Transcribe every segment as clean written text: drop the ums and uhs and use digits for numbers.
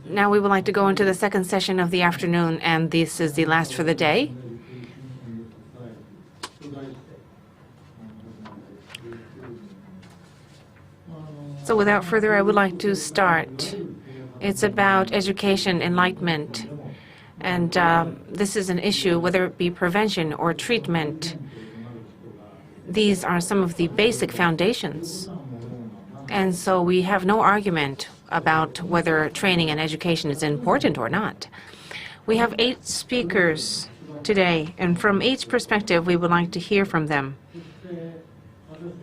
Now we would like to go into the second session of the afternoon, and this is the last for the day. So without further, I would like to start. It's about education, enlightenment, and this is an issue, whether it be prevention or treatment. These are some of the basic foundations. And so we have no argument about whether training and education is important or not. We have 8 speakers today, and from each perspective, we would like to hear from them.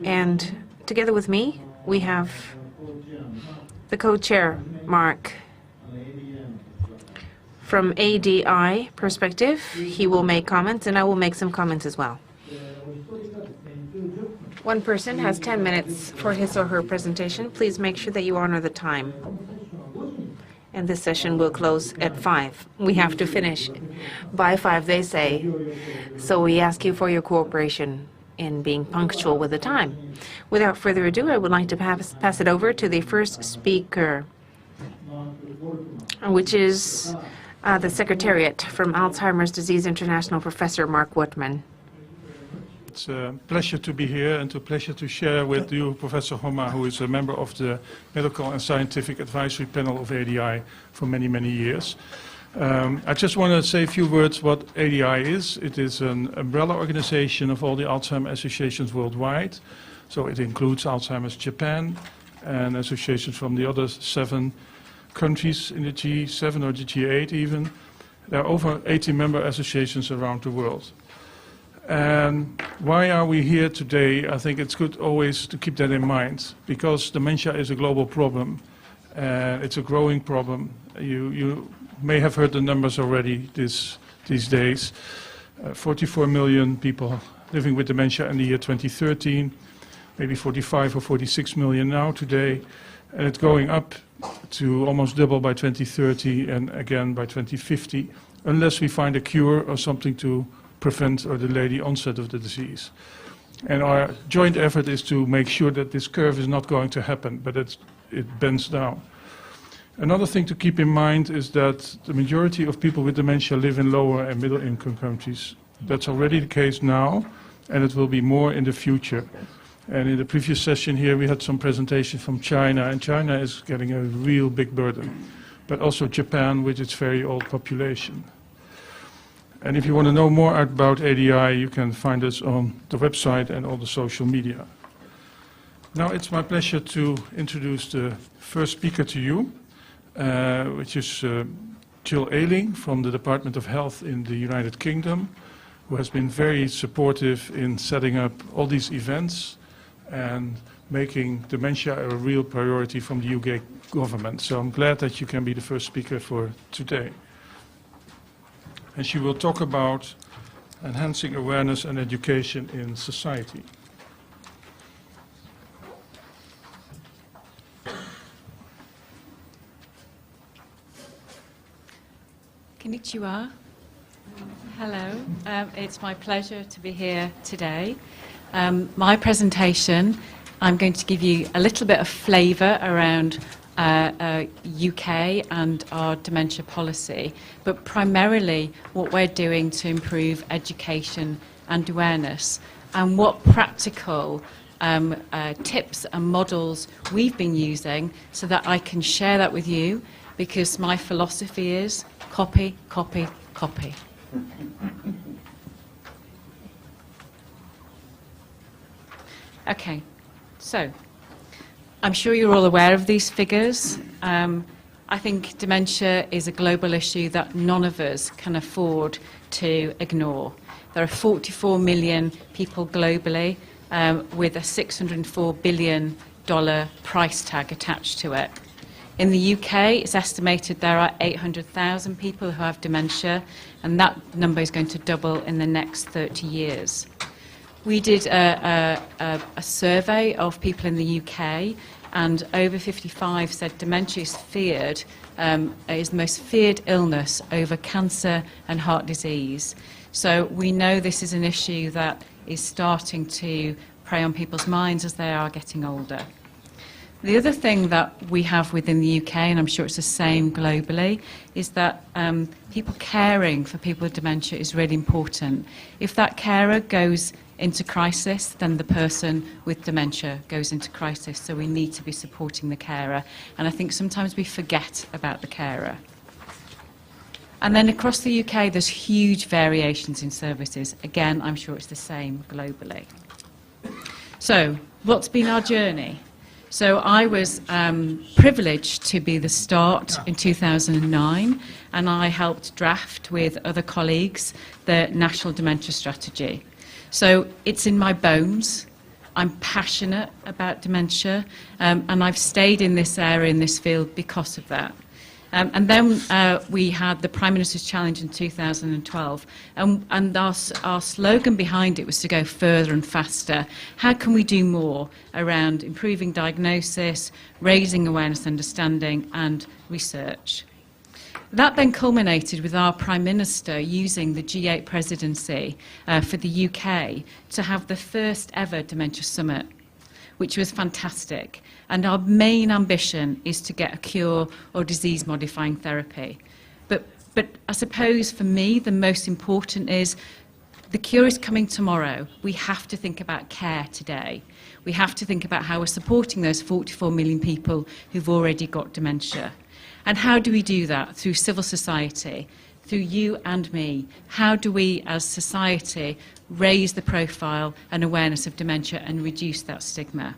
And together with me, we have the co-chair, Mark. From ADI perspective, he will make comments, and I will make some comments as well. One person has 10 minutes for his or her presentation. Please make sure that you honor the time. And this session will close at 5. We have to finish by 5, they say. So we ask you for your cooperation in being punctual with the time. Without further ado, I would like to pass it over to the first speaker, which is the Secretariat from Alzheimer's Disease International, Professor Mark Wortman. It's a pleasure to be here and a pleasure to share with you, Professor Homma, who is a member of the Medical and Scientific Advisory Panel of ADI for many, many years. I just want to say a few words what ADI is. It is an umbrella organization of all the Alzheimer's associations worldwide. So it includes Alzheimer's Japan and associations from the other 7 countries in the G7 or the G8 even. There are over 80 member associations around the world. And why are we here today? I think it's good always to keep that in mind, because dementia is a global problem, and it's a growing problem. You may have heard the numbers already these days. 44 million people living with dementia in the year 2013, maybe 45 or 46 million now today, and it's going up to almost double by 2030 and again by 2050, unless we find a cure or something to prevent or delay the onset of the disease. And our joint effort is to make sure that this curve is not going to happen, but it bends down. Another thing to keep in mind is that the majority of people with dementia live in lower and middle income countries. That's already the case now, and it will be more in the future. And in the previous session here, we had some presentations from China, and China is getting a real big burden, but also Japan with its very old population. And if you want to know more about ADI, you can find us on the website and all the social media. Now it's my pleasure to introduce the first speaker to you, which is Jill Ayling from the Department of Health in the United Kingdom, who has been very supportive in setting up all these events and making dementia a real priority from the UK government. So I'm glad that you can be the first speaker for today. And she will talk about enhancing awareness and education in society. Konnichiwa. Hello. It's my pleasure to be here today. My presentation, I'm going to give you a little bit of flavour around UK and our dementia policy, but primarily what we're doing to improve education and awareness, and what practical tips and models we've been using so that I can share that with you, because my philosophy is copy, copy, copy. Okay, so I'm sure you're all aware of these figures. I think dementia is a global issue that none of us can afford to ignore. There are 44 million people globally with a $604 billion price tag attached to it. In the UK, it's estimated there are 800,000 people who have dementia, and that number is going to double in the next 30 years. We did a survey of people in the UK, and over 55 said dementia is feared, is the most feared illness over cancer and heart disease. So we know this is an issue that is starting to prey on people's minds as they are getting older. The other thing that we have within the UK, and I'm sure it's the same globally, is that people caring for people with dementia is really important. If that carer goes into crisis, then the person with dementia goes into crisis. So we need to be supporting the carer. And I think sometimes we forget about the carer. And then across the UK, there's huge variations in services. Again, I'm sure it's the same globally. So what's been our journey? So I was privileged to be the start in 2009, and I helped draft with other colleagues the National Dementia Strategy. So it's in my bones. I'm passionate about dementia, and I've stayed in this area, in this field, because of that. And then we had the Prime Minister's Challenge in 2012, and our slogan behind it was to go further and faster. How can we do more around improving diagnosis, raising awareness, understanding, and research? That then culminated with our Prime Minister using the G8 presidency for the UK to have the first ever Dementia Summit, which was fantastic. And our main ambition is to get a cure or disease-modifying therapy. But I suppose for me, the most important is the cure is coming tomorrow. We have to think about care today. We have to think about how we're supporting those 44 million people who've already got dementia. And how do we do that? Through civil society, through you and me. How do we, as society, raise the profile and awareness of dementia and reduce that stigma?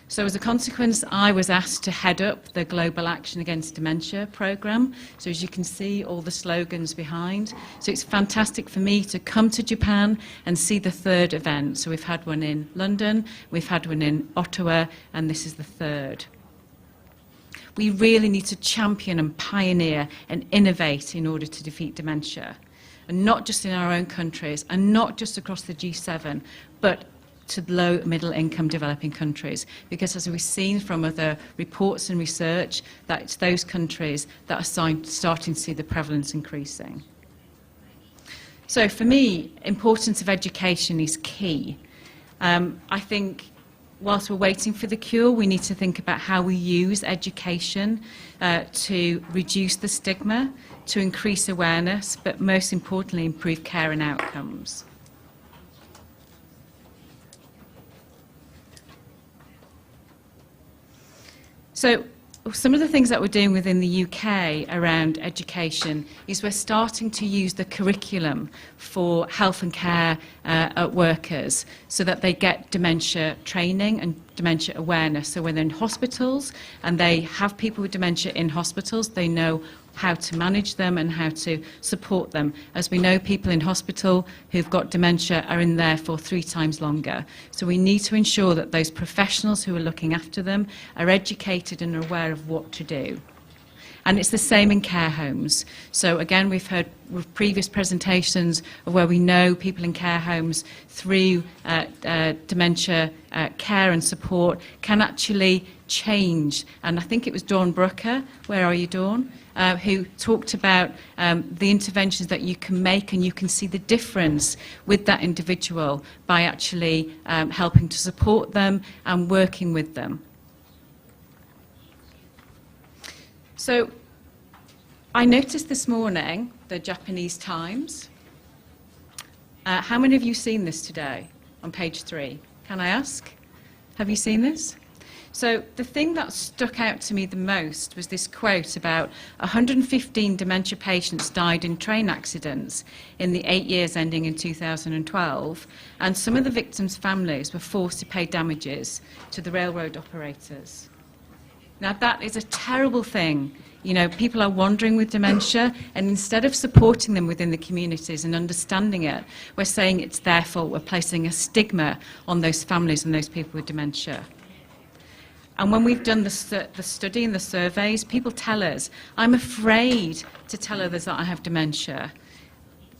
So as a consequence, I was asked to head up the Global Action Against Dementia programme. So as you can see, all the slogans behind. So it's fantastic for me to come to Japan and see the third event. So we've had one in London, we've had one in Ottawa, and this is the third. We really need to champion and pioneer and innovate in order to defeat dementia. And not just in our own countries, and not just across the G7, but to low middle income developing countries, because as we've seen from other reports and research, that it's those countries that are starting to see the prevalence increasing. So for me, importance of education is key. I think whilst we're waiting for the cure, we need to think about how we use education to reduce the stigma, to increase awareness, but most importantly, improve care and outcomes. So some of the things that we're doing within the UK around education is we're starting to use the curriculum for health and care workers so that they get dementia training and dementia awareness. So when they're in hospitals and they have people with dementia in hospitals, they know how to manage them and how to support them. As we know, people in hospital who've got dementia are in there for 3 times longer. So we need to ensure that those professionals who are looking after them are educated and aware of what to do. And it's the same in care homes. So again, we've heard with previous presentations of where we know people in care homes through dementia care and support can actually change. And I think it was Dawn Brooker, where are you, Dawn, who talked about the interventions that you can make, and you can see the difference with that individual by actually helping to support them and working with them. So I noticed this morning the Japanese Times. How many of you seen this today on page 3? Can I ask? Have you seen this? So the thing that stuck out to me the most was this quote about 115 dementia patients died in train accidents in the 8 years ending in 2012, and some of the victims' families were forced to pay damages to the railroad operators. Now that is a terrible thing. You know, people are wandering with dementia, and instead of supporting them within the communities and understanding it, we're saying it's their fault. We're placing a stigma on those families and those people with dementia. And when we've done the study and the surveys, people tell us, I'm afraid to tell others that I have dementia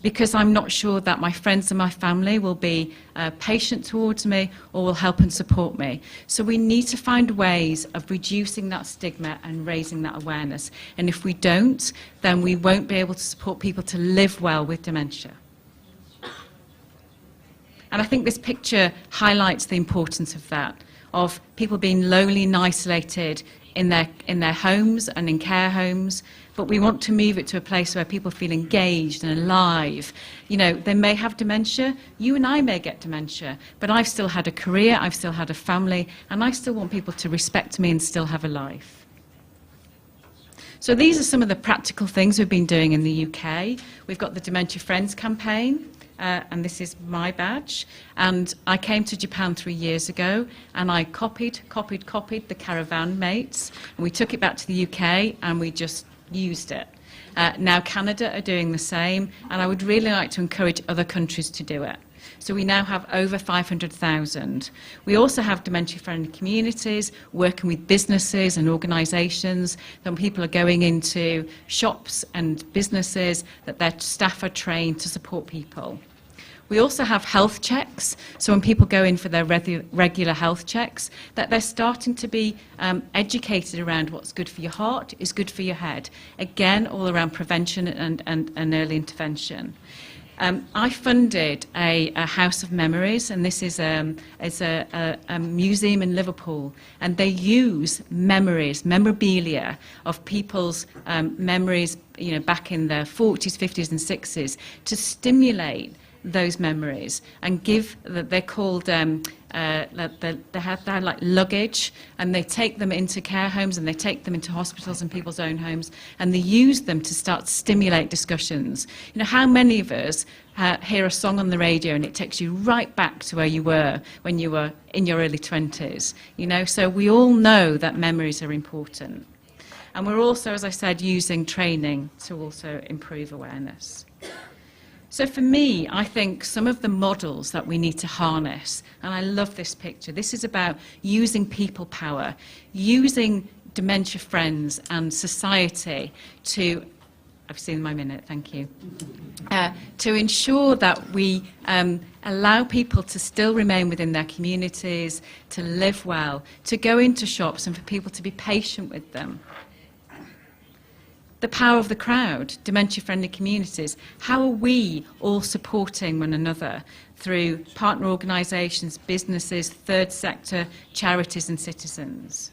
because I'm not sure that my friends and my family will be patient towards me or will help and support me. So we need to find ways of reducing that stigma and raising that awareness. And if we don't, then we won't be able to support people to live well with dementia. And I think this picture highlights the importance of that. of people being lonely and isolated in their homes and in care homes, but we want to move it to a place where people feel engaged and alive. You know, they may have dementia, you and I may get dementia, but I've still had a career, I've still had a family, and I still want people to respect me and still have a life. So these are some of the practical things we've been doing in the UK. We've got the Dementia Friends campaign, and this is my badge. And I came to Japan 3 years ago, and I copied the caravan mates, and we took it back to the UK, and we just used it. Now Canada are doing the same, and I would really like to encourage other countries to do it. So we now have over 500,000. We also have dementia-friendly communities, working with businesses and organisations. Then people are going into shops and businesses that their staff are trained to support people. We also have health checks, so when people go in for their regular health checks, that they're starting to be educated around what's good for your heart is good for your head. Again, all around prevention and early intervention. I funded a House of Memories, and this is a museum in Liverpool, and they use memories, memorabilia of people's memories, you know, back in the 40s, 50s and 60s to stimulate those memories and give, they're called, they have like luggage, and they take them into care homes and they take them into hospitals and people's own homes, and they use them to start to stimulate discussions. You know, how many of us hear a song on the radio and it takes you right back to where you were when you were in your early 20s, you know? So we all know that memories are important. And we're also, as I said, using training to also improve awareness. So for me, I think some of the models that we need to harness, and I love this picture, this is about using people power, using dementia friends and society to, I've seen my minute, thank you, to ensure that we allow people to still remain within their communities, to live well, to go into shops and for people to be patient with them. The power of the crowd, dementia-friendly communities. How are we all supporting one another through partner organisations, businesses, third sector, charities and citizens?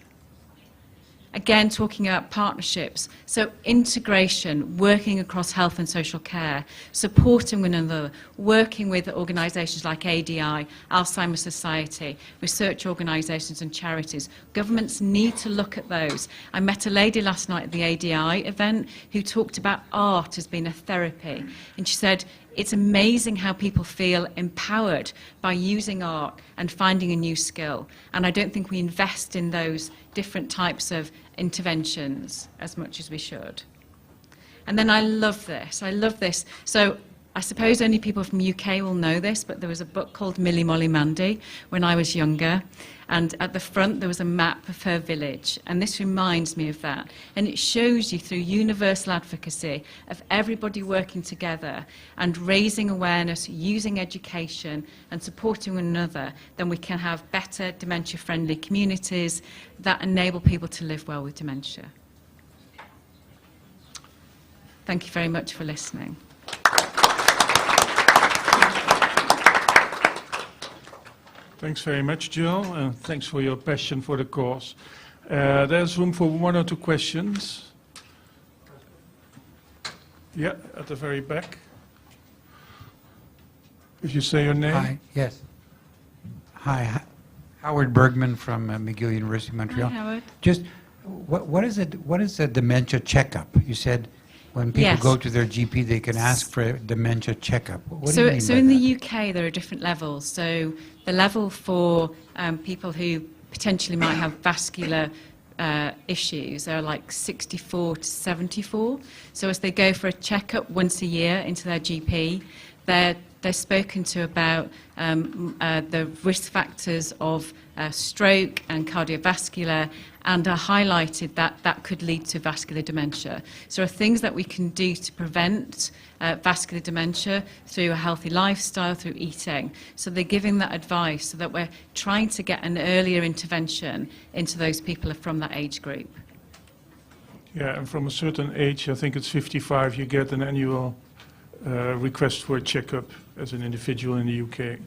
Again, talking about partnerships. So integration, working across health and social care, supporting one another, working with organisations like ADI, Alzheimer's Society, research organisations and charities. Governments need to look at those. I met a lady last night at the ADI event who talked about art as being a therapy. And she said, it's amazing how people feel empowered by using art and finding a new skill. And I don't think we invest in those different types of interventions as much as we should. And then I love this. So I suppose only people from the UK will know this, but there was a book called Millie Molly Mandy when I was younger. And at the front there was a map of her village, and this reminds me of that. And it shows you through universal advocacy of everybody working together and raising awareness, using education and supporting one another, then we can have better dementia-friendly communities that enable people to live well with dementia. Thank you very much for listening. Thanks very much, Jill, and thanks for your passion for the cause. There's room for 1 or 2 questions. Yeah, at the very back. If you say your name. Hi, yes. Hi, Howard Bergman from McGill University, Montreal. Hi, Howard. Just, what is a dementia checkup? You said when people Yes. go to their GP, they can ask for a dementia checkup. What do you mean So by in that? the UK, there are different levels. So the level for people who potentially might have vascular issues are like 64 to 74. So as they go for a checkup once a year into their GP, they're spoken to about the risk factors of stroke and cardiovascular, and are highlighted that could lead to vascular dementia. So there are things that we can do to prevent vascular dementia through a healthy lifestyle, through eating. So they're giving that advice so that we're trying to get an earlier intervention into those people from that age group. Yeah, and from a certain age, I think it's 55, you get an annual request for a checkup as an individual in the UK.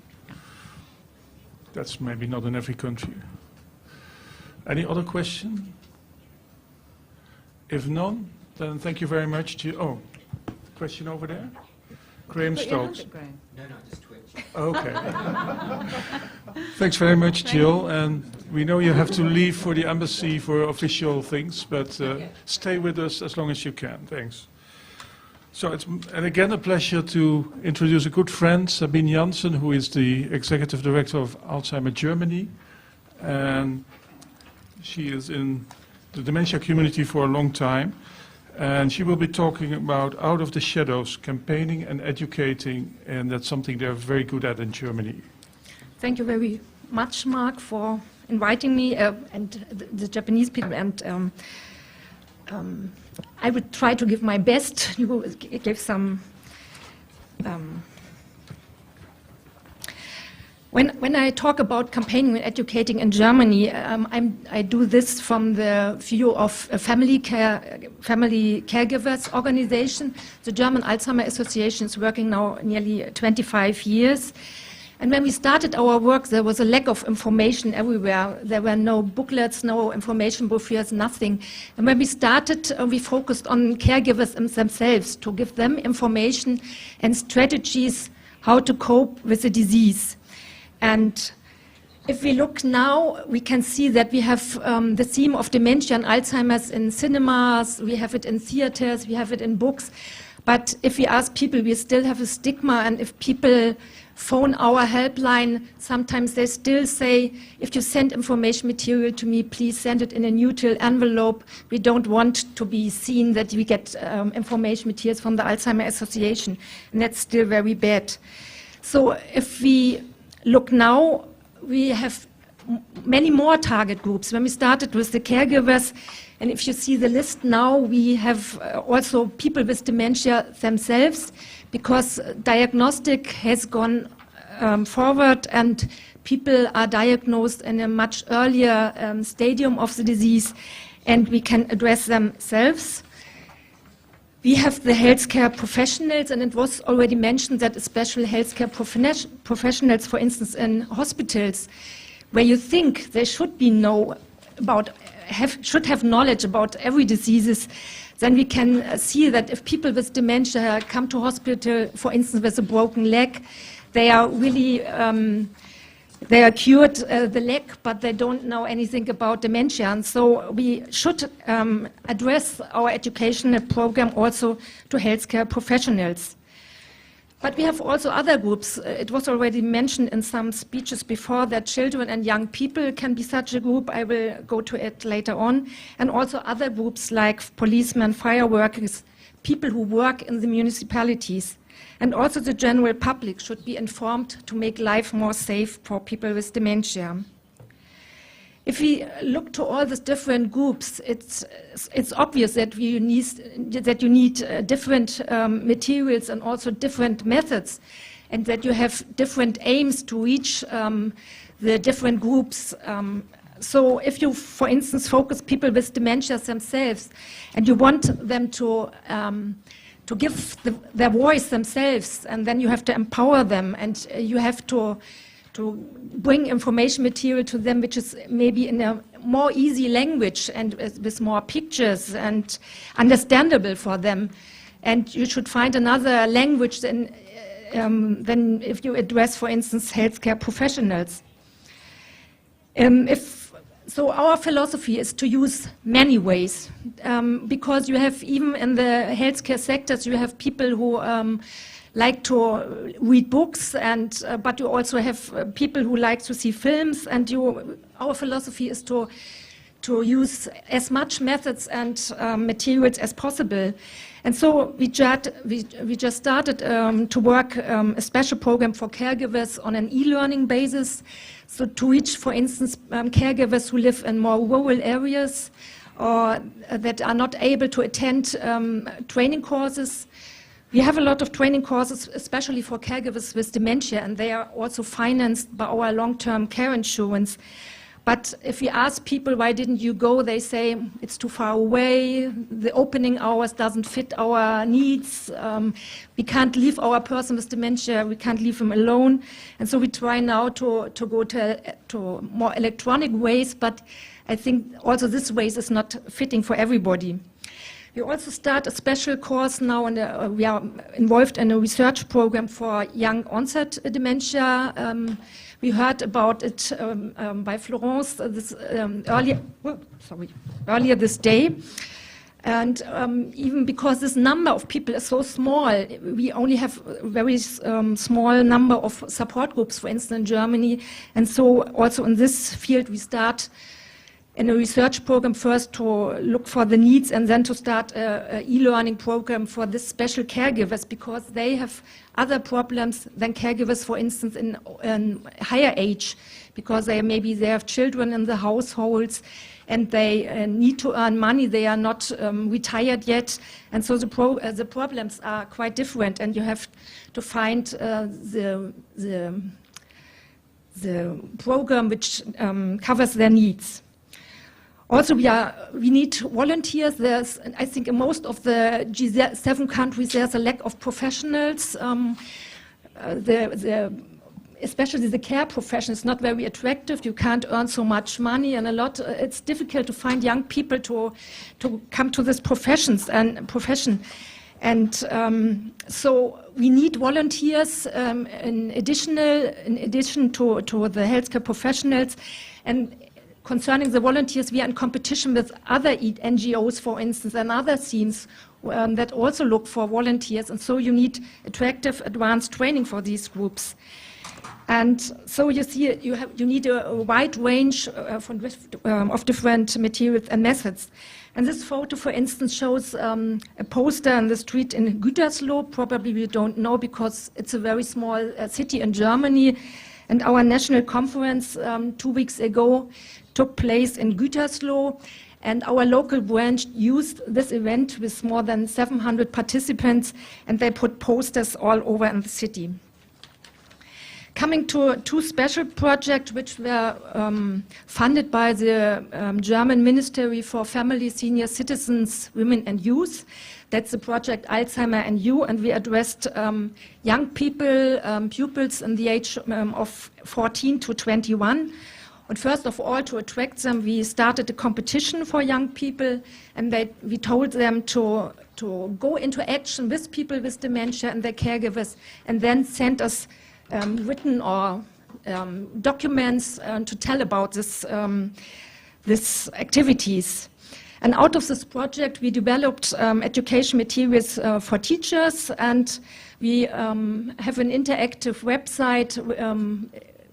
That's maybe not in every country. Any other question? If none, then thank you very much. Oh, question over there? Graham Stokes. No, just Twitch. Okay. Thanks very much, Jill. And we know you have to leave for the embassy for official things, but stay with us as long as you can. Thanks. So it's, and again, a pleasure to introduce a good friend, Sabine Janssen, who is the Executive Director of Alzheimer's Germany. And she is in the dementia community for a long time. And she will be talking about Out of the Shadows, campaigning and educating, and that's something they're very good at in Germany. Thank you very much, Mark, for inviting me and the Japanese people. And I would try to give my best. You will give some. When I talk about campaigning and educating in Germany, I do this from the view of a family caregivers organization. The German Alzheimer Association is working now nearly 25 years. And when we started our work, there was a lack of information everywhere. There were no booklets, no information brochures, nothing. And when we started, we focused on caregivers themselves to give them information and strategies how to cope with the disease. And if we look now, we can see that we have the theme of dementia and Alzheimer's in cinemas, we have it in theaters, we have it in books. But if we ask people, we still have a stigma, and if people phone our helpline, sometimes they still say, if you send information material to me, please send it in a neutral envelope. We don't want to be seen that we get information materials from the Alzheimer Association, and that's still very bad. So if we look now, we have many more target groups. When we started with the caregivers, and if you see the list now, we have also people with dementia themselves, because diagnostic has gone forward and people are diagnosed in a much earlier stadium of the disease, and we can address themselves. We have the healthcare professionals, and it was already mentioned that especially healthcare professionals, for instance, in hospitals, where you think they should be should have knowledge about every diseases, then we can see that if people with dementia come to hospital, for instance, with a broken leg, they are really they are cured the leg, but they don't know anything about dementia. And so we should address our educational program also to healthcare professionals. But we have also other groups. It was already mentioned in some speeches before that children and young people can be such a group. I will go to it later on. And also other groups like policemen, fire workers, people who work in the municipalities. And also the general public should be informed to make life more safe for people with dementia. If we look to all these different groups, it's obvious that you need different materials and also different methods, and that you have different aims to reach the different groups. So if you, for instance, focus people with dementia themselves, and you want them to give their voice themselves, and then you have to empower them, and you have to bring information material to them which is maybe in a more easy language and with more pictures and understandable for them. And you should find another language than if you address, for instance, healthcare professionals. So our philosophy is to use many ways, because you have, even in the healthcare sectors, you have people who like to read books, and but you also have people who like to see films, and our philosophy is to use as much methods and materials as possible. And so we just started to work a special program for caregivers on an e-learning basis, so to reach, for instance, caregivers who live in more rural areas or that are not able to attend training courses. We have a lot of training courses, especially for caregivers with dementia, and they are also financed by our long-term care insurance. But if we ask people, why didn't you go, they say, it's too far away, the opening hours doesn't fit our needs, we can't leave our person with dementia, we can't leave him alone. And so we try now to go to more electronic ways, but I think also this ways is not fitting for everybody. We also start a special course now, and we are involved in a research program for young onset dementia. We heard about it by Florence earlier this day. And even because this number of people is so small, we only have a very small number of support groups, for instance, in Germany. And so also in this field, we start in a research program first to look for the needs and then to start an e-learning program for this special caregivers, because they have other problems than caregivers, for instance, in higher age, because maybe they have children in the households and they need to earn money. They are not retired yet. And so the problems are quite different, and you have to find the program which covers their needs. Also, we need volunteers. I think in most of the G7 countries, there's a lack of professionals. Especially the care profession is not very attractive. You can't earn so much money, and it's difficult to find young people to come to this profession. And so we need volunteers in addition to the healthcare professionals. And concerning the volunteers, we are in competition with other NGOs, for instance, and other scenes that also look for volunteers. And so you need attractive, advanced training for these groups. And so you see, you need a wide range of different materials and methods. And this photo, for instance, shows a poster on the street in Gütersloh. Probably you don't know because it's a very small city in Germany. And our national conference 2 weeks ago took place in Gütersloh, and our local branch used this event with more than 700 participants, and they put posters all over in the city. Coming to two special projects which were funded by the German Ministry for Family, Senior Citizens, Women and Youth. That's the project Alzheimer and You, and we addressed young people, pupils in the age of 14 to 21. And first of all, to attract them, we started a competition for young people, and we told them to go into action with people with dementia and their caregivers, and then send us written or documents to tell about this activities. And out of this project, we developed education materials for teachers, and we have an interactive website.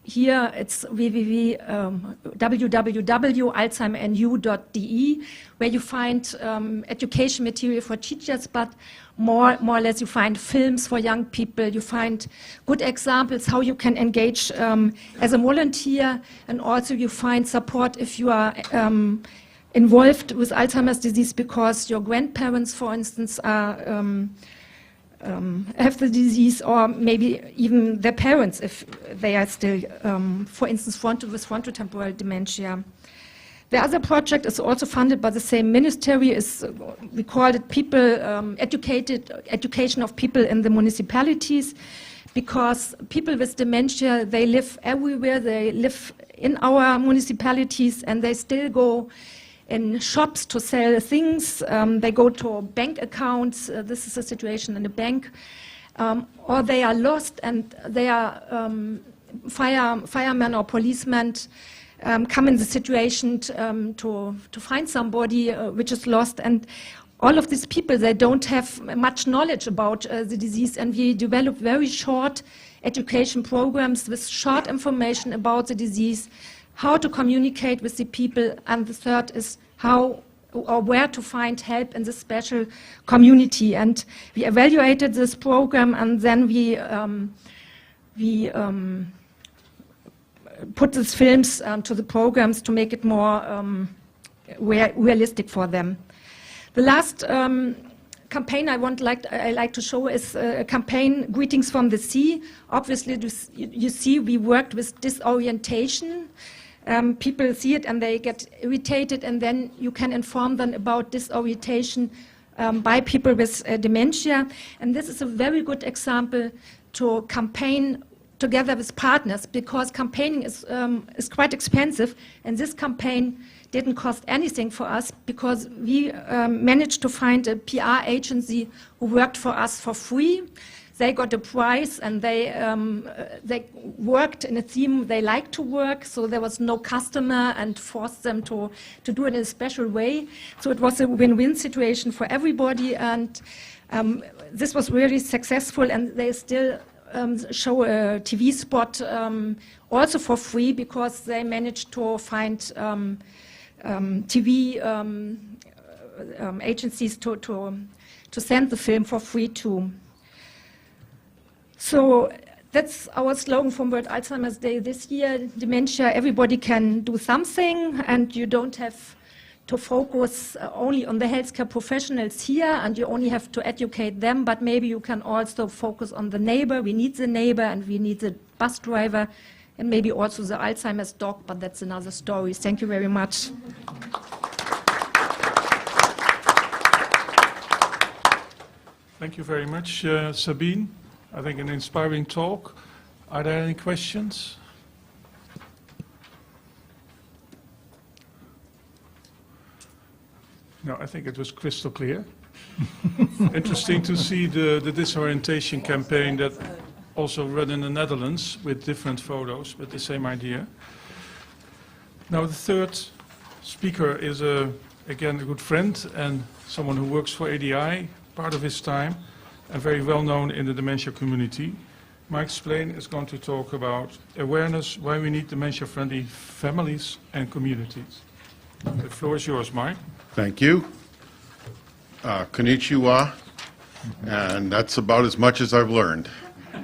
Here it's www.alzheimerandyou.de, where you find education material for teachers, but more or less you find films for young people, you find good examples how you can engage as a volunteer, and also you find support if you are involved with Alzheimer's disease because your grandparents, for instance, have the disease, or maybe even their parents if they are still, for instance, with frontotemporal dementia. The other project is also funded by the same ministry. We call it education of people in the municipalities, because people with dementia, they live everywhere. They live in our municipalities, and they still go in shops to sell things. They go to bank accounts. This is a situation in a bank. Or they are lost, and they are firemen or policemen come in the situation to find somebody which is lost. And all of these people, they don't have much knowledge about the disease, and we develop very short education programs with short information about the disease, how to communicate with the people, and the third is how or where to find help in this special community. And we evaluated this program, and then we put these films to the programs to make it more realistic for them. The last campaign I like to show is a campaign, Greetings from the Sea. Obviously, you see we worked with disorientation, people see it and they get irritated, and then you can inform them about disorientation by people with dementia. And this is a very good example to campaign together with partners, because campaigning is quite expensive, and this campaign didn't cost anything for us because we managed to find a PR agency who worked for us for free. They got a prize, and they worked in a theme they like to work, so there was no customer and forced them to do it in a special way. So it was a win-win situation for everybody, and this was really successful, and they still show a TV spot also for free, because they managed to find TV agencies to send the film for free too. So that's our slogan from World Alzheimer's Day this year: dementia, everybody can do something, and you don't have to focus only on the healthcare professionals here, and you only have to educate them, but maybe you can also focus on the neighbor. We need the neighbor, and we need the bus driver, and maybe also the Alzheimer's dog, but that's another story. Thank you very much. Thank you very much, Sabine. I think an inspiring talk. Are there any questions? No, I think it was crystal clear. Interesting to see the disorientation campaign that also run in the Netherlands with different photos, but the same idea. Now the third speaker is again a good friend and someone who works for ADI part of his time, and very well known in the dementia community. Mike Splain is going to talk about awareness, why we need dementia-friendly families and communities. The floor is yours, Mike. Thank you. Konnichiwa, and that's about as much as I've learned.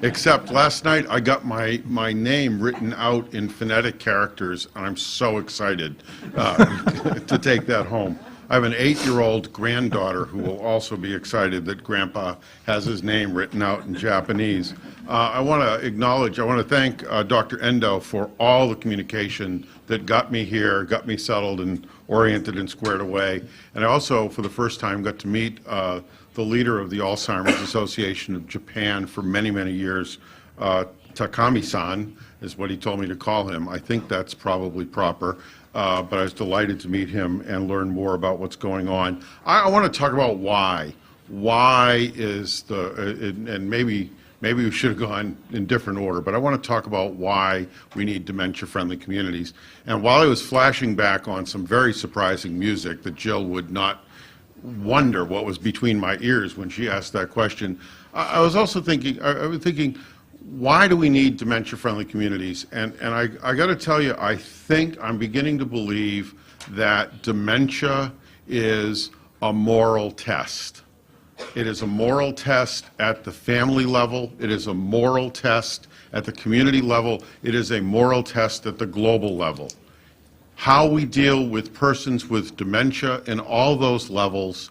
Except last night I got my name written out in phonetic characters, and I'm so excited to take that home. I have an 8-year-old granddaughter who will also be excited that Grandpa has his name written out in Japanese. I want to thank Dr. Endo for all the communication that got me here, got me settled and oriented and squared away. And I also, for the first time, got to meet the leader of the Alzheimer's Association of Japan for many, many years. Takami-san is what he told me to call him. I think that's probably proper. But I was delighted to meet him and learn more about what's going on. I want to talk about why. Why is and maybe we should have gone in different order, but I want to talk about why we need dementia-friendly communities. And while I was flashing back on some very surprising music that Jill would not wonder what was between my ears when she asked that question, I was also thinking, why do we need dementia-friendly communities? And I got to tell you, I think I'm beginning to believe that dementia is a moral test. It is a moral test at the family level. It is a moral test at the community level. It is a moral test at the global level. How we deal with persons with dementia in all those levels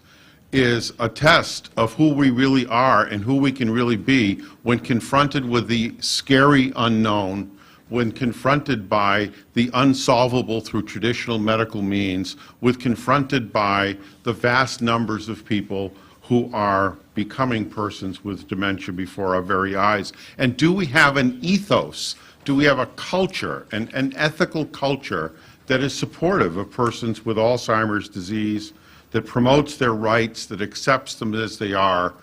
is a test of who we really are and who we can really be when confronted with the scary unknown, when confronted by the unsolvable through traditional medical means, when confronted by the vast numbers of people who are becoming persons with dementia before our very eyes. And do we have an ethos? Do we have a culture, an ethical culture that is supportive of persons with Alzheimer's disease, that promotes their rights, that accepts them as they are?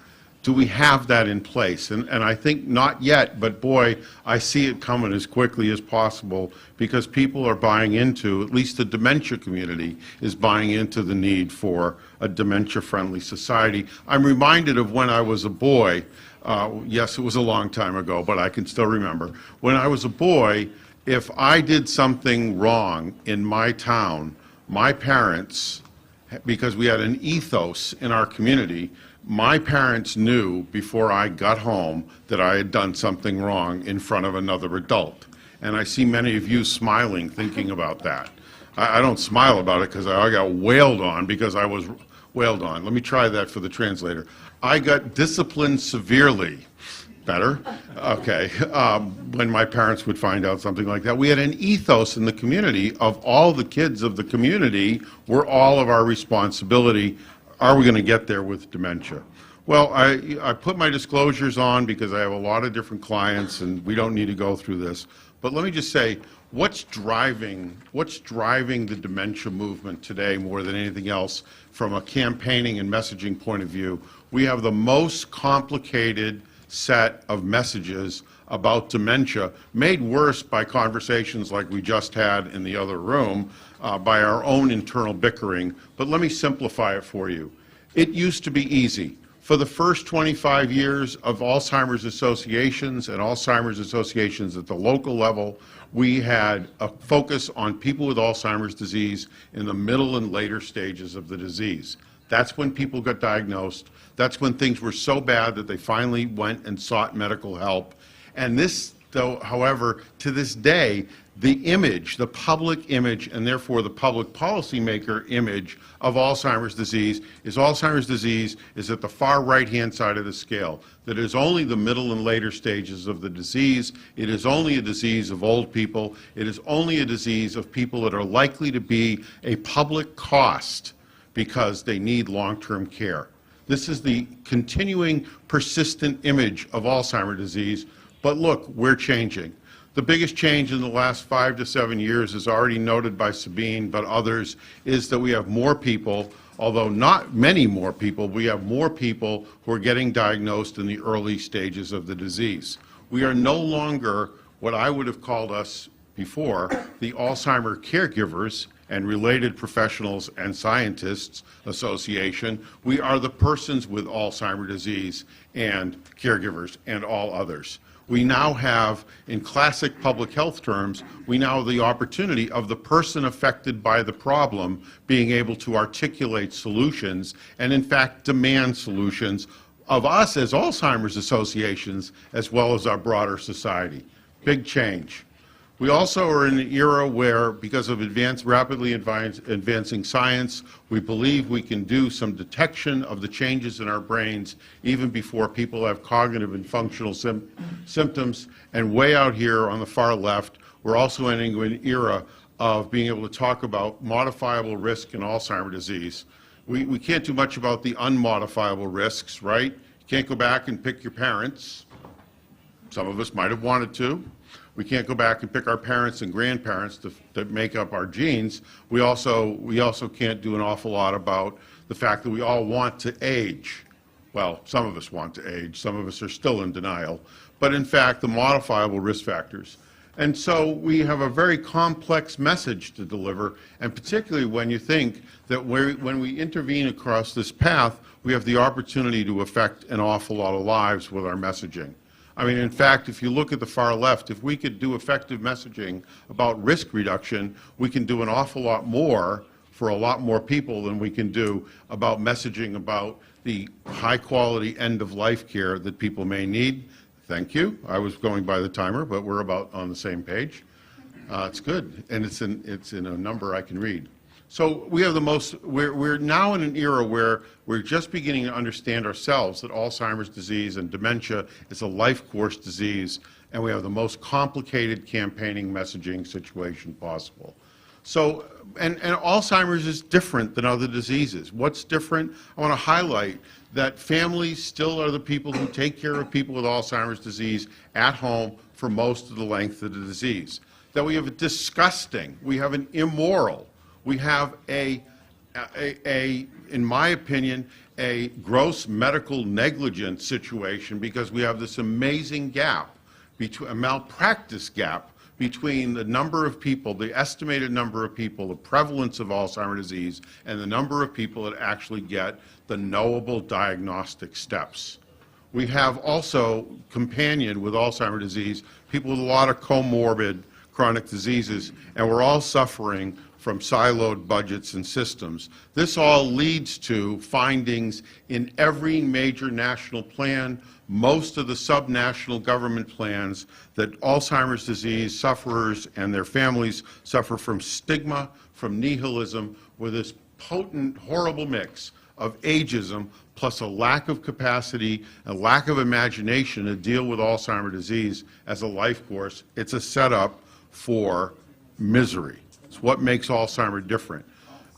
Do we have that in place? And I think not yet, but boy, I see it coming as quickly as possible, because people are buying into, at least the dementia community is buying into the need for a dementia-friendly society. I'm reminded of when I was a boy. Yes, it was a long time ago, but I can still remember. When I was a boy, if I did something wrong in my town, my parents, because we had an ethos in our community, my parents knew before I got home that I had done something wrong in front of another adult. And I see many of you smiling thinking about that. I don't smile about it because I got wailed on because I was wailed on. Let me try that for the translator. I got disciplined severely Better? Okay. When my parents would find out something like that. We had an ethos in the community of all the kids of the community were all of our responsibility. Are we going to get there with dementia? Well, I put my disclosures on because I have a lot of different clients and we don't need to go through this. But let me just say, what's driving the dementia movement today more than anything else from a campaigning and messaging point of view? We have the most complicated set of messages about dementia, made worse by conversations like we just had in the other room, by our own internal bickering. But let me simplify it for you. It used to be easy. For the first 25 years of Alzheimer's associations and Alzheimer's associations at the local level, we had a focus on people with Alzheimer's disease in the middle and later stages of the disease. That's when people got diagnosed. That's when things were so bad that they finally went and sought medical help. And this, though, however, to this day, the image, the public image, and therefore the public policymaker image of Alzheimer's disease is at the far right-hand side of the scale. That is only the middle and later stages of the disease. It is only a disease of old people. It is only a disease of people that are likely to be a public cost because they need long-term care. This is the continuing, persistent image of Alzheimer's disease. But look, we're changing. The biggest change in the last 5 to 7 years, is already noted by Sabine, but others, is that we have more people, although not many more people, we have more people who are getting diagnosed in the early stages of the disease. We are no longer what I would have called us before, the Alzheimer Caregivers and Related Professionals and Scientists Association. We are the persons with Alzheimer's disease and caregivers and all others. We now have, in classic public health terms, we now have the opportunity of the person affected by the problem being able to articulate solutions and, in fact, demand solutions of us as Alzheimer's associations as well as our broader society. Big change. We also are in an era where, because of rapidly advancing science, we believe we can do some detection of the changes in our brains even before people have cognitive and functional symptoms. And way out here on the far left, we're also entering an era of being able to talk about modifiable risk in Alzheimer's disease. We can't do much about the unmodifiable risks, right? You can't go back and pick your parents. Some of us might have wanted to. We can't go back and pick our parents and grandparents that make up our genes. We also can't do an awful lot about the fact that we all want to age. Well, some of us want to age. Some of us are still in denial. But in fact, the modifiable risk factors. And so we have a very complex message to deliver, and particularly when you think that when we intervene across this path, we have the opportunity to affect an awful lot of lives with our messaging. I mean, in fact, if you look at the far left, if we could do effective messaging about risk reduction, we can do an awful lot more for a lot more people than we can do about messaging about the high-quality end-of-life care that people may need. Thank you. I was going by the timer, but we're about on the same page. It's good, and it's in a number I can read. So we have the most, we're now in an era where we're just beginning to understand ourselves that Alzheimer's disease and dementia is a life course disease, and we have the most complicated campaigning messaging situation possible. So, and Alzheimer's is different than other diseases. What's different? I want to highlight that families still are the people who take care of people with Alzheimer's disease at home for most of the length of the disease. That we have a disgusting, we have an immoral, we have in my opinion, a gross medical negligence situation because we have this amazing gap, a malpractice gap between the number of people, the estimated number of people, the prevalence of Alzheimer's disease, and the number of people that actually get the knowable diagnostic steps. We have also companioned with Alzheimer's disease people with a lot of comorbid chronic diseases, and we're all suffering from siloed budgets and systems. This all leads to findings in every major national plan, most of the subnational government plans, that Alzheimer's disease sufferers and their families suffer from stigma, from nihilism, with this potent, horrible mix of ageism plus a lack of capacity, a lack of imagination to deal with Alzheimer's disease as a life course, it's a setup for misery. It's what makes Alzheimer's different.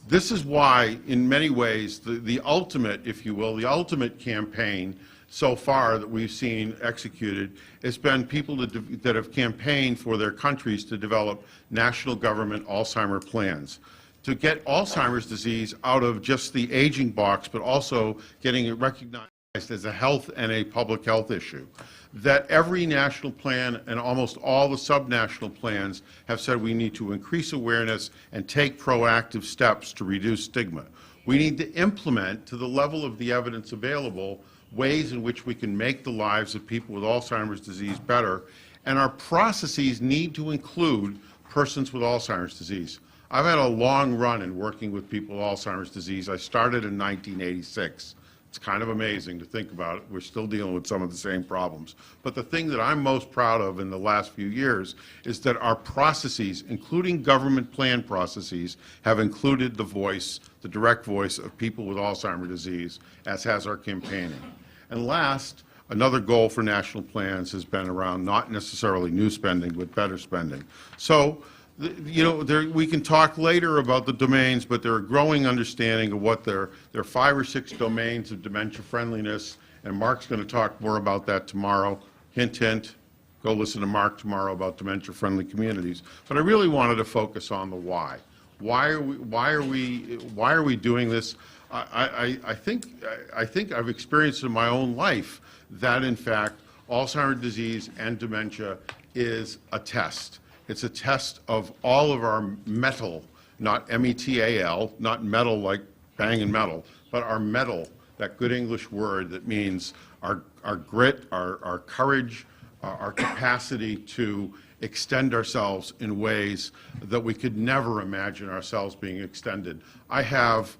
This is why, in many ways, the ultimate, if you will, the ultimate campaign so far that we've seen executed has been people that have campaigned for their countries to develop national government Alzheimer's plans, to get Alzheimer's disease out of just the aging box, but also getting it recognized as a health and a public health issue. That every national plan and almost all the subnational plans have said we need to increase awareness and take proactive steps to reduce stigma. We need to implement, to the level of the evidence available, ways in which we can make the lives of people with Alzheimer's disease better, and our processes need to include persons with Alzheimer's disease. I've had a long run in working with people with Alzheimer's disease. I started in 1986. It's kind of amazing to think about it. We're still dealing with some of the same problems. But the thing that I'm most proud of in the last few years is that our processes, including government plan processes, have included the voice, the direct voice of people with Alzheimer's disease, as has our campaigning. And last, another goal for national plans has been around not necessarily new spending, but better spending. So, you know, we can talk later about the domains, but there are growing understanding of what there are 5 or 6 domains of dementia friendliness, and Mark's going to talk more about that tomorrow. Hint, hint, go listen to Mark tomorrow about dementia-friendly communities. But I really wanted to focus on the why. Why are we doing this? I think I've experienced in my own life that, in fact, Alzheimer's disease and dementia is a test. It's a test of all of our mettle, not M-E-T-A-L, not metal like banging metal, but our mettle, that good English word that means our grit, our courage, our capacity to extend ourselves in ways that we could never imagine ourselves being extended. I have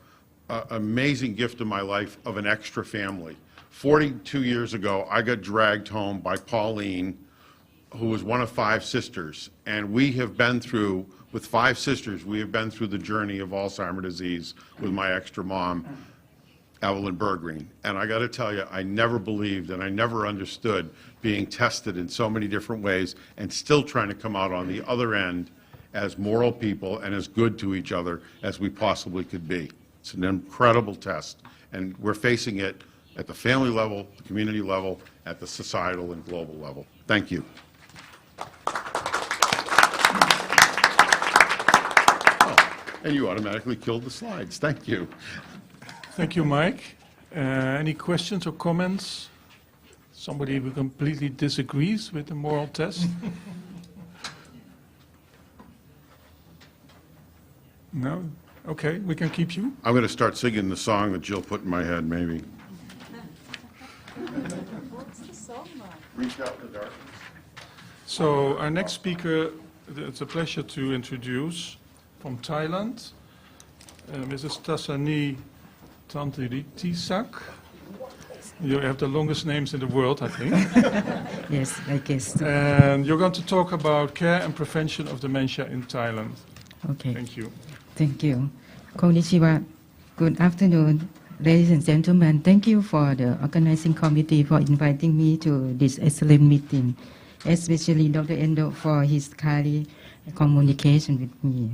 an amazing gift in my life of an extra family. 42 years ago, I got dragged home by Pauline, who was one of 5 sisters, and we have been through, with 5 sisters, we have been through the journey of Alzheimer's disease with my extra mom, Evelyn Bergreen. And I got to tell you, I never believed and I never understood being tested in so many different ways and still trying to come out on the other end as moral people and as good to each other as we possibly could be. It's an incredible test, and we're facing it at the family level, the community level, at the societal and global level. Thank you. And you automatically killed the slides. Thank you. Thank you, Mike. Any questions or comments? Somebody who completely disagrees with the moral test? No? Okay, we can keep you. I'm going to start singing the song that Jill put in my head, maybe. What's the song, Mark? Reach out in the darkness. So our next speaker, it's a pleasure to introduce from Thailand, Mrs. Tasani Tantiritisak. You have the longest names in the world, I think. Yes, I guess. And you're going to talk about care and prevention of dementia in Thailand. Okay. Thank you. Thank you. Konnichiwa. Good afternoon, ladies and gentlemen. Thank you for the organizing committee for inviting me to this excellent meeting, especially Dr. Endo for his kind communication with me.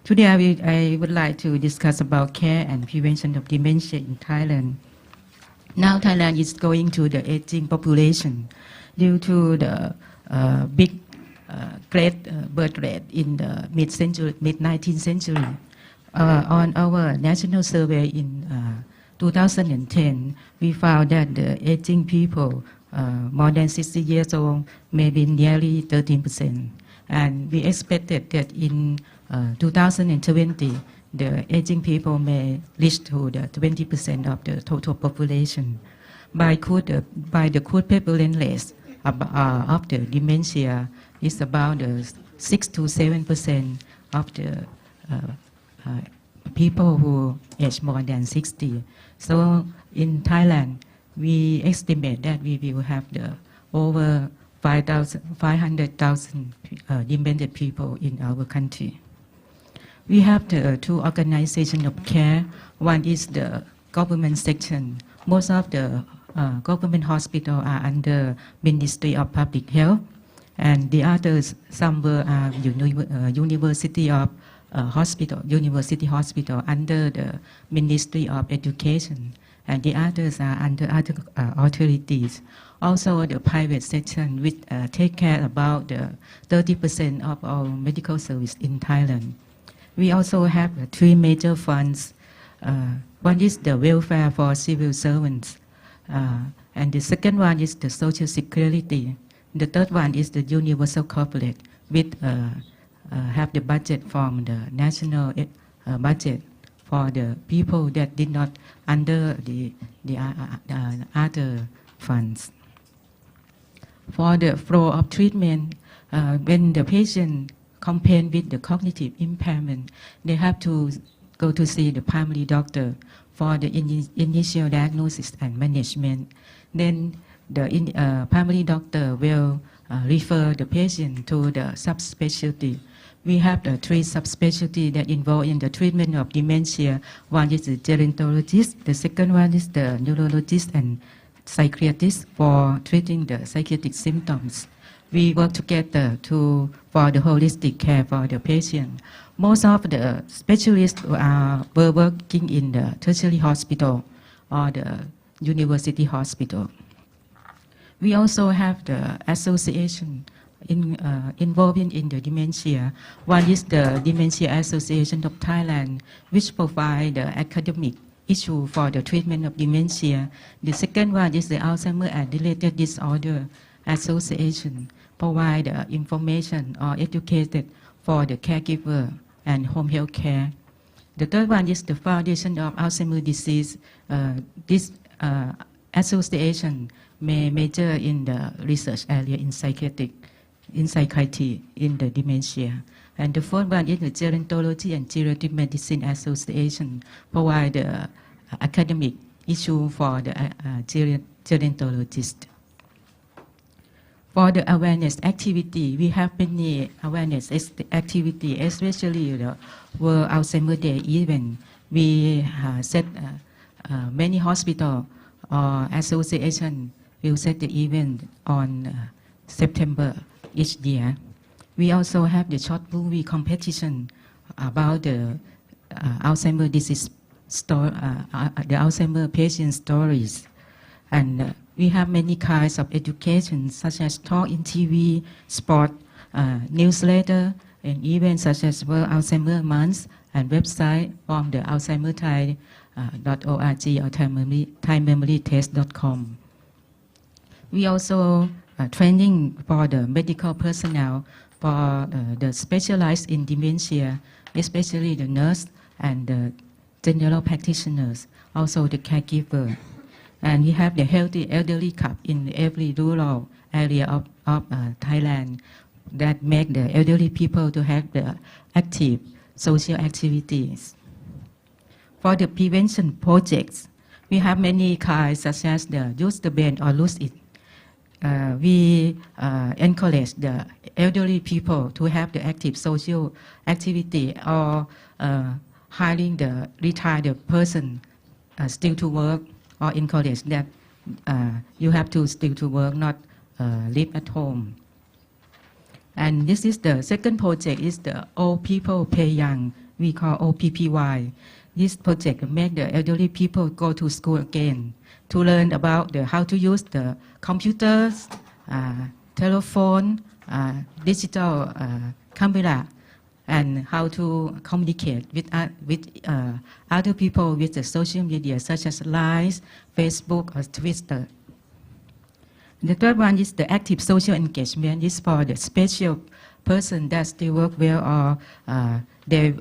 Today I would like to discuss about care and prevention of dementia in Thailand. Now Thailand is going to the aging population due to the big great birth rate in the mid-19th century. On our national survey in 2010, we found that the aging people more than 60 years old may be nearly 13%. And we expected that in 2020, the aging people may reach to the 20% of the total population. By the good prevalence rate of the dementia is about 6 to 7% of the people who age more than 60. So in Thailand, we estimate that we will have over 500,000 demented people in our country. We have the 2 organizations of care. One is the government section. Most of the government hospitals are under Ministry of Public Health, and the others, some were University Hospital under the Ministry of Education, and the others are under other authorities. Also, the private section, which take care about 30% of our medical service in Thailand. We also have 3 major funds. One is the welfare for civil servants, and the second one is the social security. The third one is the universal corporate, which have the budget from the national budget for the people that did not under the other funds. For the flow of treatment, when the patient complain with the cognitive impairment, they have to go to see the primary doctor for the initial diagnosis and management. Then the primary doctor will refer the patient to the subspecialty. We have the 3 subspecialties that involve in the treatment of dementia. One is the gerontologist, the second one is the neurologist and psychiatrist for treating the psychiatric symptoms. We work together for the holistic care for the patient. Most of the specialists were working in the tertiary hospital or the university hospital. We also have the association involving in the dementia. One is the Dementia Association of Thailand, which provide the academic issue for the treatment of dementia. The second one is the Alzheimer's and related disorder association, provide information or educated for the caregiver and home health care. The third one is the Foundation of Alzheimer's Disease. This association may major in the research area in psychiatry, in the dementia. And the fourth one is the Gerontology and Geriatric Medicine Association, provide the academic issue for the gerontologist. For the awareness activity, we have many awareness activity, especially the World Alzheimer's Day event. We set many hospital or association will set the event on September each year. We also have the short movie competition about the Alzheimer's disease the Alzheimer's patient stories. And we have many kinds of education, such as talk in TV, sport, newsletter, and events such as World Alzheimer's Month and website from the alzheimerthai.org or thaimemorytest.com. We also training for the medical personnel for the specialized in dementia, especially the nurse and the general practitioners, also the caregiver. And we have the Healthy Elderly Cup in every rural area of Thailand that make the elderly people to have the active social activities. For the prevention projects, we have many kinds such as the use the bend or lose it. We encourage the elderly people to have the active social activity or hiring the retired person still to work, or encourage that you have to still to work, not live at home. And this is the second project, is the Old People Pay Young, we call OPPY. This project make the elderly people go to school again to learn about how to use the computers, telephone, digital camera, and how to communicate with other people with the social media such as Line, Facebook, or Twitter. The third one is the active social engagement. This is for the special person that still work well, or they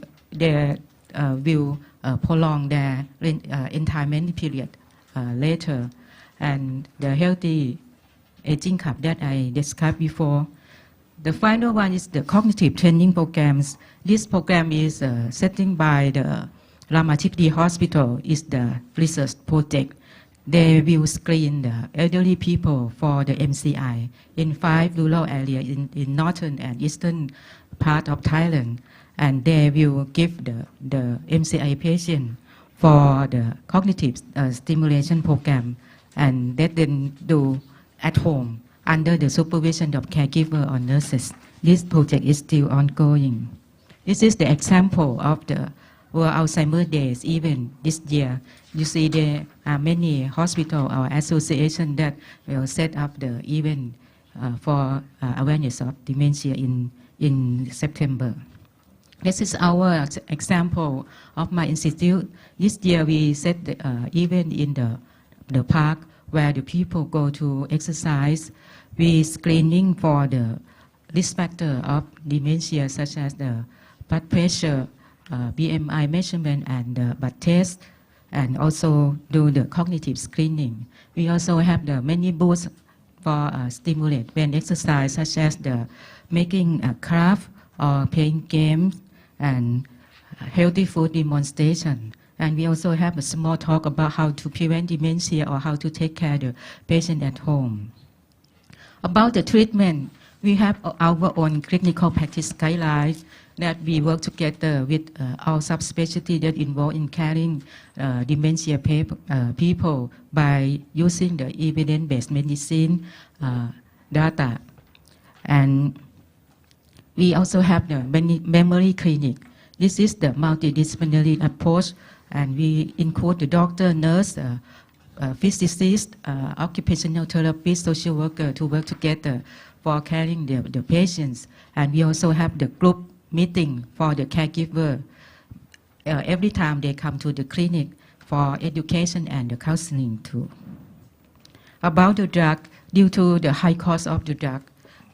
will prolong their retirement period later. And the Healthy Aging Cup that I described before. The final one is the cognitive training programs. This program is setting by the Ramathipati Hospital, is the research project. They will screen the elderly people for the MCI in 5 rural areas in northern and eastern part of Thailand. And they will give the MCI patient for the cognitive stimulation program, and that then do at home under the supervision of caregiver or nurses. This project is still ongoing. This is the example of the World Alzheimer's Days event this year. You see there are many hospitals or associations that will set up the event for awareness of dementia in September. This is our example of my institute. This year we set the event in the park where the people go to exercise. We screening for the risk factor of dementia such as the blood pressure, BMI measurement and blood test, and also do the cognitive screening. We also have the many booths for stimulate brain exercise such as the making a craft or playing games and healthy food demonstration. And we also have a small talk about how to prevent dementia or how to take care of the patient at home. About the treatment, we have our own clinical practice guidelines that we work together with all subspecialties that involved in caring dementia people by using the evidence-based medicine data. And we also have the memory clinic. This is the multidisciplinary approach, and we include the doctor, nurse, physicist, occupational therapist, social worker to work together for caring the patients. And we also have the group meeting for the caregiver every time they come to the clinic for education and the counseling too. About the drug, due to the high cost of the drug,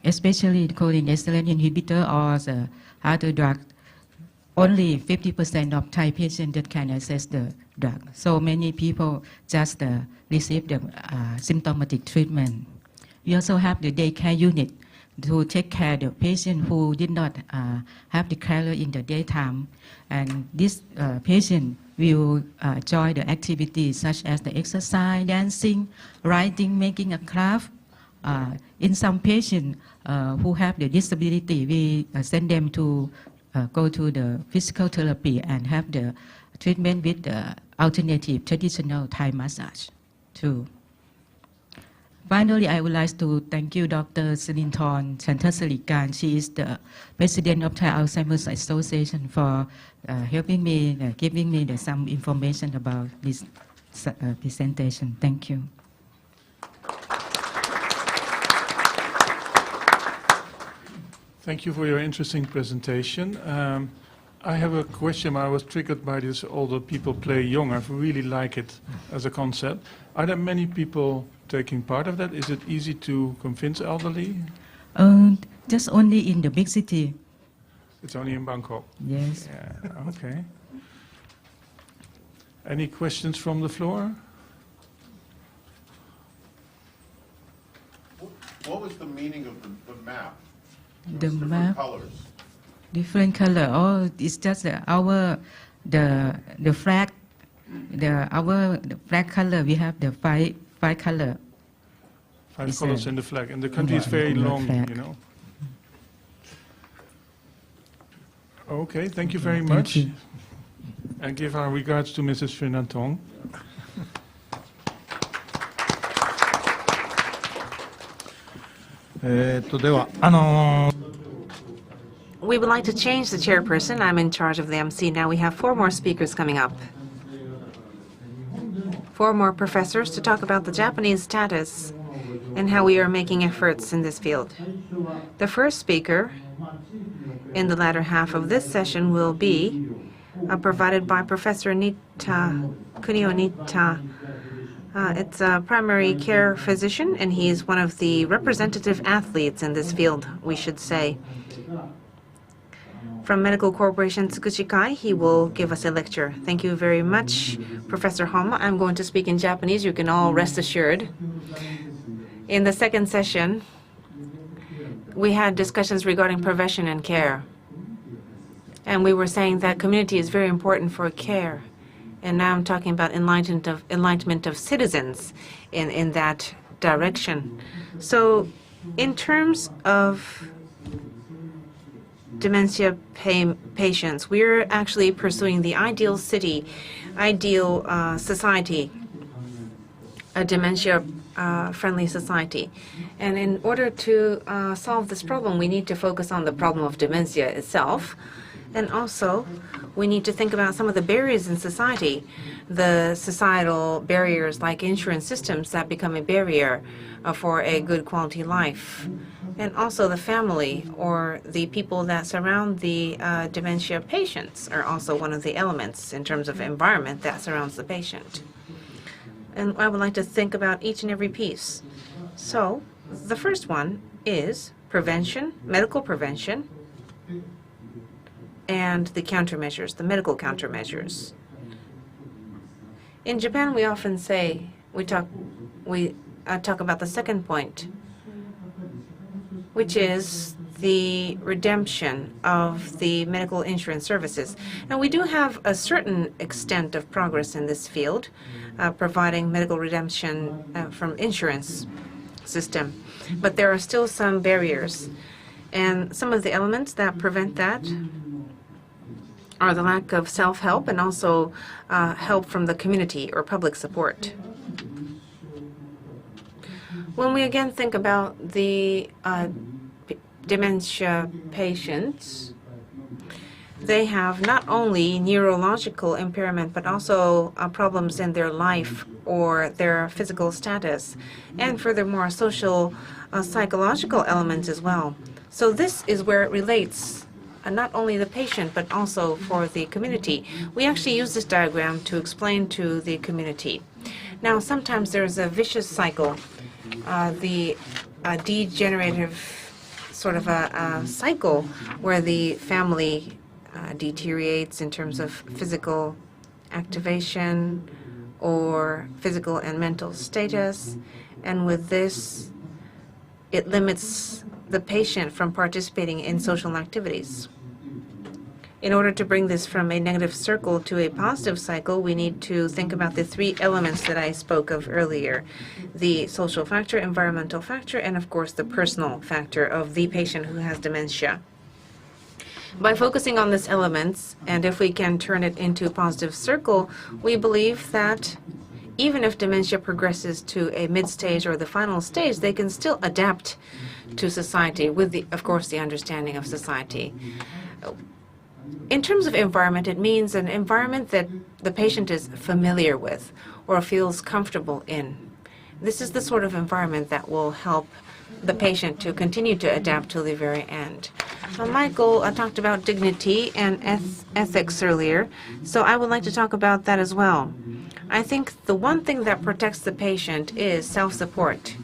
especially the cholinesterase inhibitor or the other drug, only 50% of Thai patients that can access the drug. So many people just receive the symptomatic treatment. We also have the daycare unit to take care of the patient who did not have the carer in the daytime. And this patient will join the activities such as the exercise, dancing, writing, making a craft. In some patients who have the disability, we send them to go to the physical therapy and have the treatment with the alternative traditional Thai massage too. Finally, I would like to thank you, Dr. Sirinthorn Chantasarikan. She is the president of Thai Alzheimer's Association for helping me, giving me some information about this presentation. Thank you. Thank you for your interesting presentation. I have a question. I was triggered by this older people play young. I really like it as a concept. Are there many people taking part of that? Is it easy to convince elderly? Just only in the big city. It's only in Bangkok? Yes. Yeah, okay. Any questions from the floor? What was the meaning of the map? The Different map. colors. Different color. Oh, it's just the flag. The flag color. We have the five color. Five It's colors in the flag. And the country is very in the long, flag. you know. Okay, thank you very Thank much. you. And give our regards to Mrs. Srinathong. We would like to change the chairperson. I'm in charge of the MC. Now we have 4 more speakers coming up. 4 more professors to talk about the Japanese status and how we are making efforts in this field. The first speaker in the latter half of this session will be provided by Professor Kunio Nita. It's a primary care physician, and he's one of the representative athletes in this field, we should say. From Medical Corporation Tsukushi-kai, he will give us a lecture. Thank you very much, Professor Homa. I'm going to speak in Japanese. You can all rest assured. In the second session, we had discussions regarding prevention and care. And we were saying that community is very important for care. And now I'm talking about enlightenment of citizens in that direction. So in terms of dementia patients. We're actually pursuing the ideal city, ideal society, a dementia-friendly society. And in order to solve this problem, we need to focus on the problem of dementia itself. And also, we need to think about some of the barriers in society, the societal barriers like insurance systems that become a barrier for a good quality life. And also the family or the people that surround the dementia patients are also one of the elements in terms of environment that surrounds the patient. And I would like to think about each and every piece. So the first one is prevention, medical prevention, and the countermeasures, the medical countermeasures. In Japan, we often say, we talk about the second point, which is the redemption of the medical insurance services. And we do have a certain extent of progress in this field, providing medical redemption from insurance system. But there are still some barriers. And some of the elements that prevent that are the lack of self-help and also help from the community or public support. When we again think about the dementia patients, they have not only neurological impairment but also problems in their life or their physical status, and furthermore social psychological elements as well. So this is where it relates not only the patient but also for the community. We actually use this diagram to explain to the community. Now sometimes there's a vicious cycle, the degenerative sort of a cycle where the family deteriorates in terms of physical activation or physical and mental status, and with this it limits the patient from participating in social activities. In order to bring this from a negative circle to a positive cycle, we need to think about the three elements that I spoke of earlier: the social factor, environmental factor, and of course the personal factor of the patient who has dementia. By focusing on these elements, and if we can turn it into a positive circle, we believe that even if dementia progresses to a mid-stage or the final stage, they can still adapt to society with, of course, the understanding of society. In terms of environment, it means an environment that the patient is familiar with or feels comfortable in. This is the sort of environment that will help the patient to continue to adapt till the very end. Michael talked about dignity and ethics earlier, so I would like to talk about that as well. I think the one thing that protects the patient is self-support,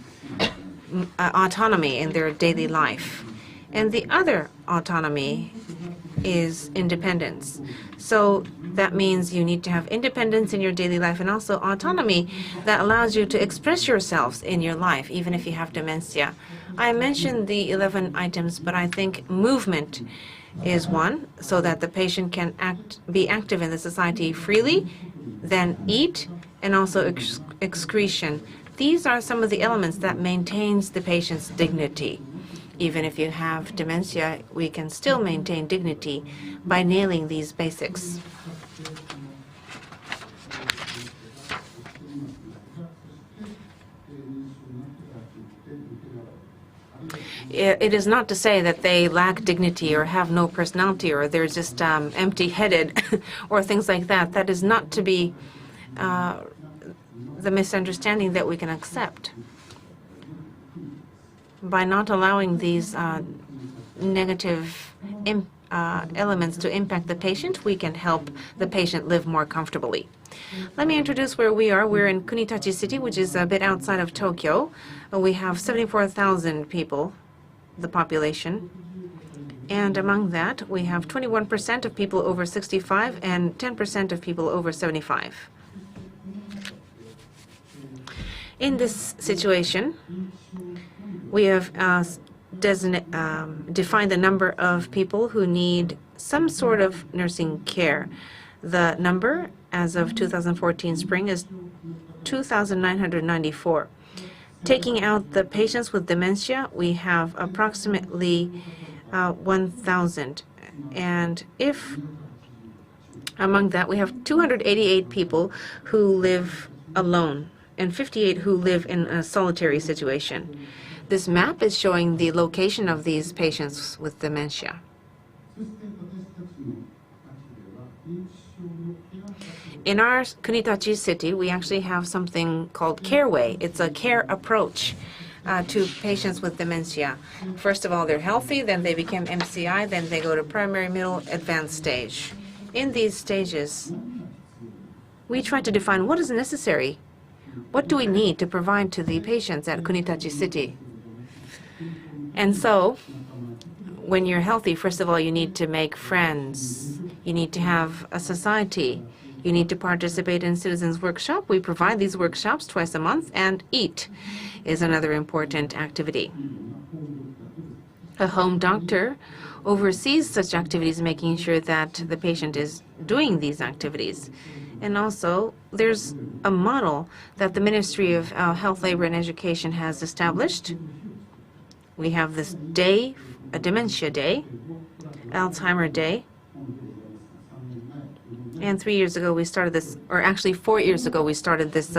autonomy in their daily life. And the other autonomy is independence. So that means you need to have independence in your daily life and also autonomy that allows you to express yourselves in your life, even if you have dementia. I mentioned the 11 items, but I think movement is one, so that the patient can be active in the society freely, then eat, and also excretion. These are some of the elements that maintains the patient's dignity. Even if you have dementia, we can still maintain dignity by nailing these basics. It is not to say that they lack dignity or have no personality or they're just empty-headed or things like that. That is not to be the misunderstanding that we can accept. By not allowing these negative elements to impact the patient, we can help the patient live more comfortably. Let me introduce where we are. We're in Kunitachi City, which is a bit outside of Tokyo. We have 74,000 people, the population. And among that, we have 21% of people over 65 and 10% of people over 75. In this situation, we have defined the number of people who need some sort of nursing care. The number, as of 2014 spring, is 2,994. Taking out the patients with dementia, we have approximately 1,000. And if among that we have 288 people who live alone and 58 who live in a solitary situation. This map is showing the location of these patients with dementia. In our Kunitachi city, we actually have something called Careway. It's a care approach to patients with dementia. First of all, they're healthy, then they become MCI, then they go to primary, middle, advanced stage. In these stages, we try to define what is necessary. What do we need to provide to the patients at Kunitachi City? And so, when you're healthy, first of all, you need to make friends. You need to have a society. You need to participate in citizens' workshop. We provide these workshops twice a month, and eat is another important activity. A home doctor oversees such activities, making sure that the patient is doing these activities. And also, there's a model that the Ministry of Health, Labor, and Education has established. We have this day, a Dementia Day, Alzheimer Day. And 3 years ago, we started this, or actually 4 years ago, we started this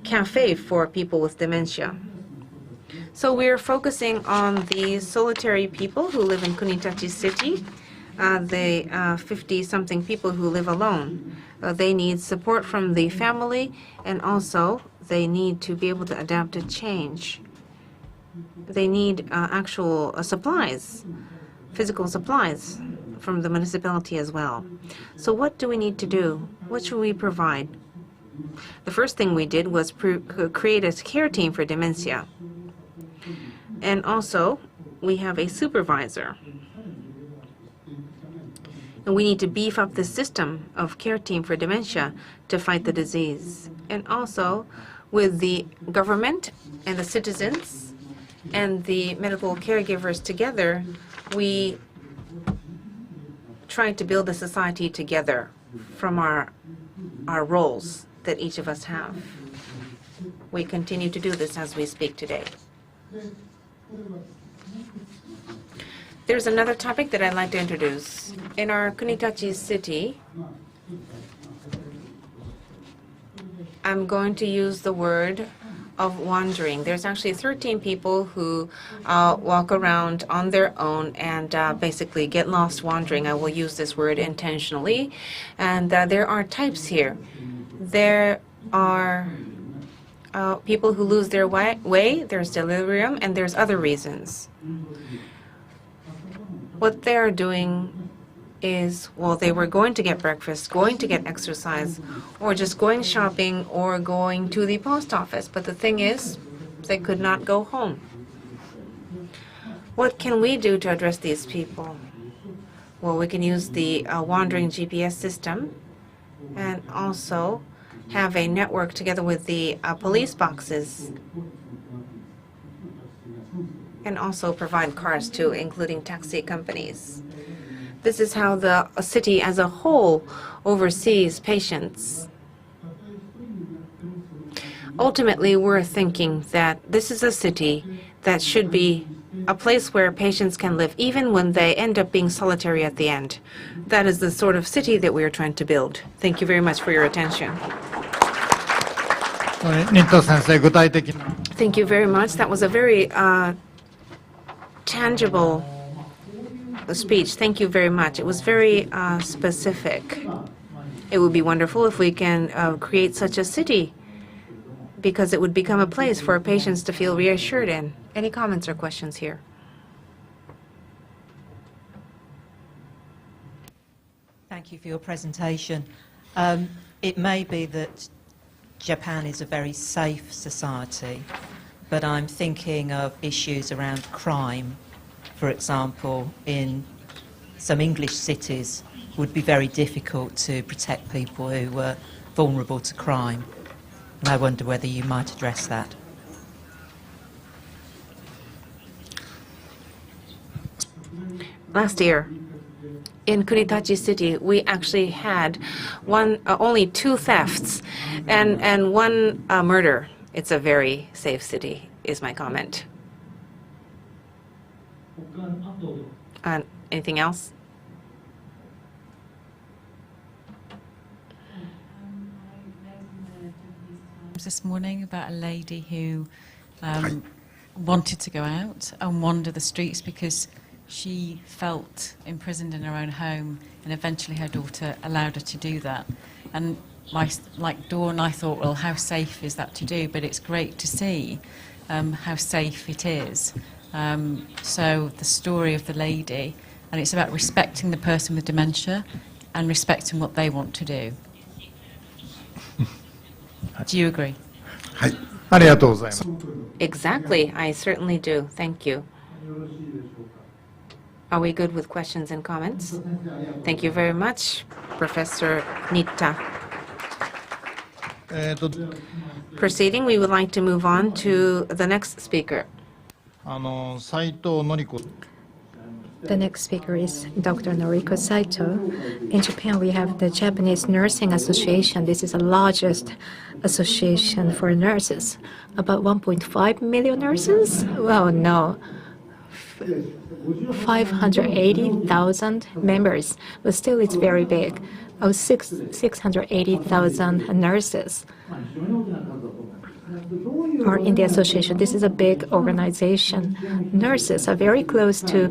cafe for people with dementia. So we're focusing on the solitary people who live in Kunitachi City, the 50-something people who live alone. They need support from the family, and also they need to be able to adapt to change. They need actual supplies, physical supplies from the municipality as well. So what do we need to do? What should we provide? The first thing we did was create a care team for dementia. And also, we have a supervisor. And we need to beef up the system of care team for dementia to fight the disease. And also, with the government and the citizens and the medical caregivers together, we trying to build a society together from our roles that each of us have. We continue to do this as we speak today. There's another topic that I'd like to introduce. In our Kunitachi city, I'm going to use the word of wandering. There's actually 13 people who walk around on their own and basically get lost wandering. I will use this word intentionally. And there are types here. There are people who lose their way, there's delirium, and there's other reasons. What they are doing is, well, they were going to get breakfast, going to get exercise, or just going shopping or going to the post office. But the thing is, they could not go home. What can we do to address these people? Well, we can use the wandering GPS system and also have a network together with the police boxes, and also provide cars too, including taxi companies. This is how the city as a whole oversees patients. Ultimately, we're thinking that this is a city that should be a place where patients can live even when they end up being solitary at the end. That is the sort of city that we are trying to build. Thank you very much for your attention. Thank you very much. That was a very tangible speech. Thank you very much. It was very specific. It would be wonderful if we can create such a city, because it would become a place for patients to feel reassured in. Any comments or questions here? Thank you for your presentation. It may be that Japan is a very safe society, but I'm thinking of issues around crime. For example, in some English cities, would be very difficult to protect people who were vulnerable to crime. And I wonder whether you might address that. Last year, in Kunitachi City, we actually had only 2 thefts and 1 murder. It's a very safe city, is my comment. Anything else? This morning about a lady who wanted to go out and wander the streets because she felt imprisoned in her own home, and eventually her daughter allowed her to do that. And like Dawn, I thought, well, how safe is that to do? But it's great to see how safe it is. So the story of the lady, and it's about respecting the person with dementia and respecting what they want to do. Do you agree? ありがとうございます。 Exactly. I certainly do. Thank you. Are we good with questions and comments? Thank you very much, Professor Nitta. Proceeding, we would like to move on to the next speaker. 斉藤典子 The next speaker is Dr. Noriko Saito. In Japan, we have the Japanese Nursing Association. This is the largest association for nurses. About 1.5 million nurses? Well, no. 580,000 members, but still it's very big. 680,000 nurses are in the association. This is a big organization. Nurses are very close to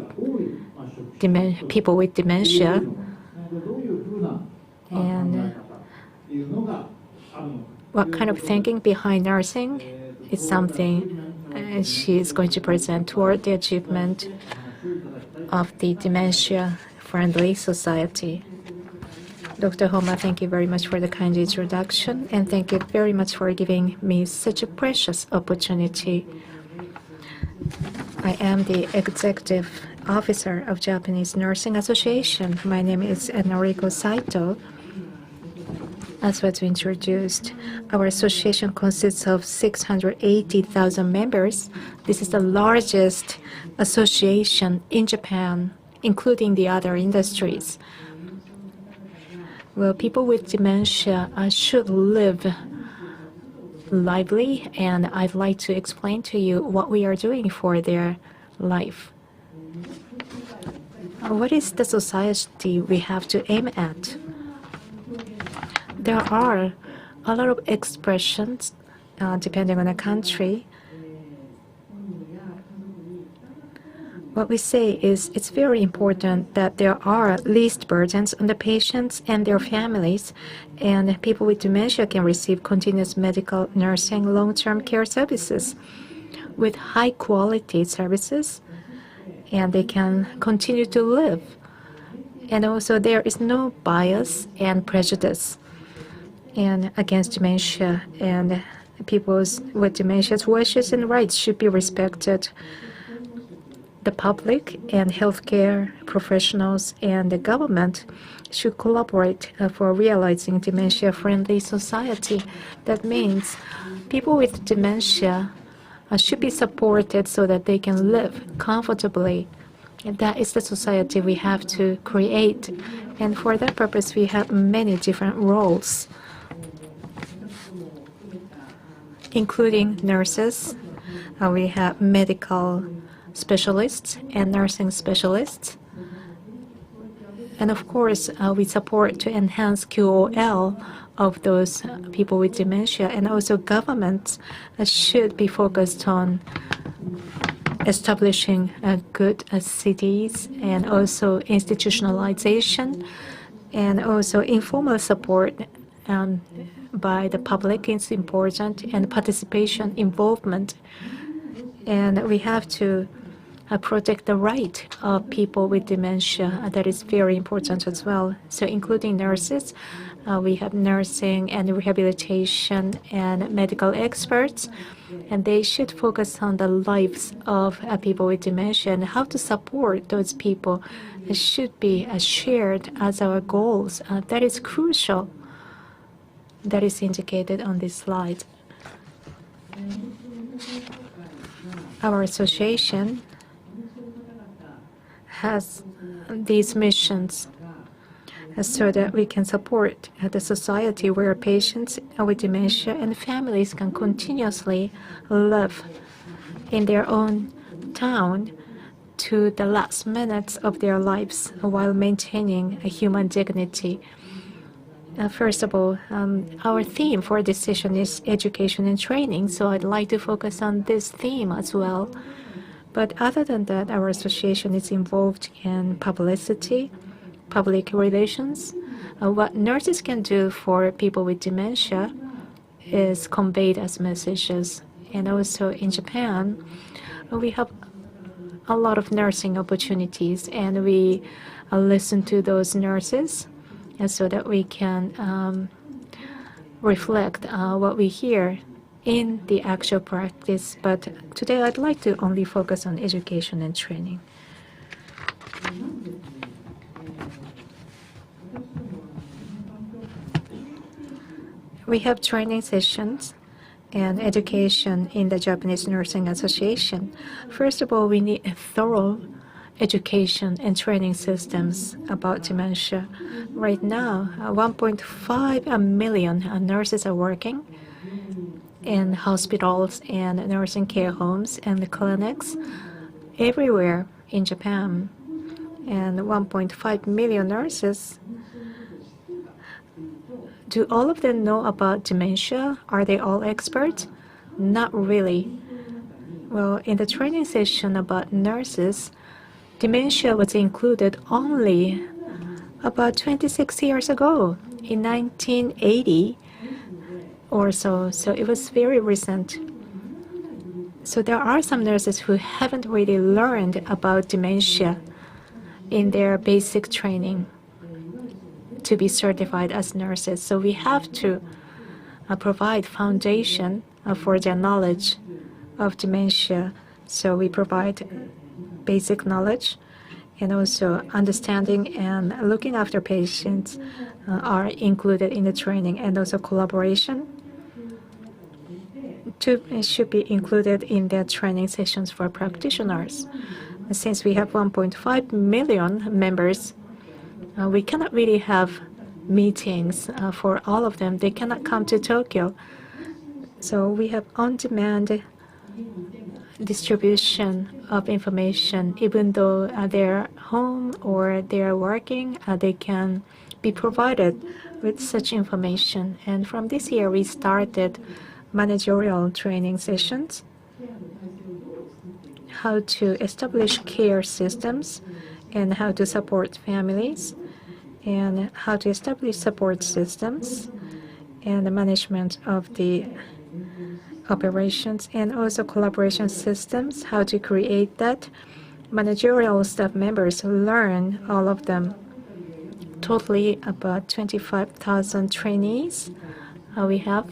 people with dementia, and what kind of thinking behind nursing is something she is going to present toward the achievement of the dementia-friendly society. Dr. Homa, thank you very much for the kind introduction, and thank you very much for giving me such a precious opportunity. I am the executive officer of Japanese Nursing Association. My name is Noriko Saito. As was introduced, our association consists of 680,000 members. This is the largest association in Japan, including the other industries. Well, people with dementia should live lively, and I'd like to explain to you what we are doing for their life. What is the society we have to aim at? There are a lot of expressions depending on the country. What we say is it's very important that there are least burdens on the patients and their families, and people with dementia can receive continuous medical, nursing, long-term care services with high-quality services, and they can continue to live. And also there is no bias and prejudice and against dementia, and people with dementia's wishes and rights should be respected. The public and healthcare professionals and the government should collaborate for realizing dementia-friendly society. That means people with dementia should be supported so that they can live comfortably. And that is the society we have to create. And for that purpose, we have many different roles, including nurses. We have medical specialists and nursing specialists. And of course, we support to enhance QOL of those people with dementia. And also governments should be focused on establishing good cities, and also institutionalization, and also informal support by the public is important, and participation, involvement. And we have to protect the right of people with dementia. That is very important as well. So including nurses, we have nursing and rehabilitation and medical experts, and they should focus on the lives of people with dementia, and how to support those people should be shared as our goals. That is crucial. That is indicated on this slide. Our association has these missions so that we can support the society where patients with dementia and families can continuously live in their own town to the last minutes of their lives while maintaining a human dignity. First of all, our theme for this session is education and training, so I'd like to focus on this theme as well. But other than that, our association is involved in publicity, public relations. What nurses can do for people with dementia is conveyed as messages. And also in Japan, we have a lot of nursing opportunities, and we listen to those nurses, and so that we can reflect what we hear in the actual practice. But today I'd like to only focus on education and training. We have training sessions and education in the Japanese Nursing Association. First of all, we need a thorough education and training systems about dementia. Right now, 1.5 million nurses are working in hospitals and nursing care homes and clinics everywhere in Japan. And 1.5 million nurses. Do all of them know about dementia? Are they all experts? Not really. Well, in the training session about nurses, dementia was included only about 26 years ago, in 1980 or so. So it was very recent. So there are some nurses who haven't really learned about dementia in their basic training to be certified as nurses. So we have to provide foundation for their knowledge of dementia. So we provide basic knowledge, and also understanding and looking after patients are included in the training, and also collaboration should be included in their training sessions for practitioners. Since we have 1.5 million members, we cannot really have meetings for all of them. They cannot come to Tokyo. So we have on-demand distribution of information. Even though they're home or they're working, they can be provided with such information. And from this year, we started managerial training sessions, how to establish care systems, and how to support families, and how to establish support systems, and the management of the operations, and also collaboration systems, how to create that. Managerial staff members learn all of them. Totally about 25,000 trainees we have,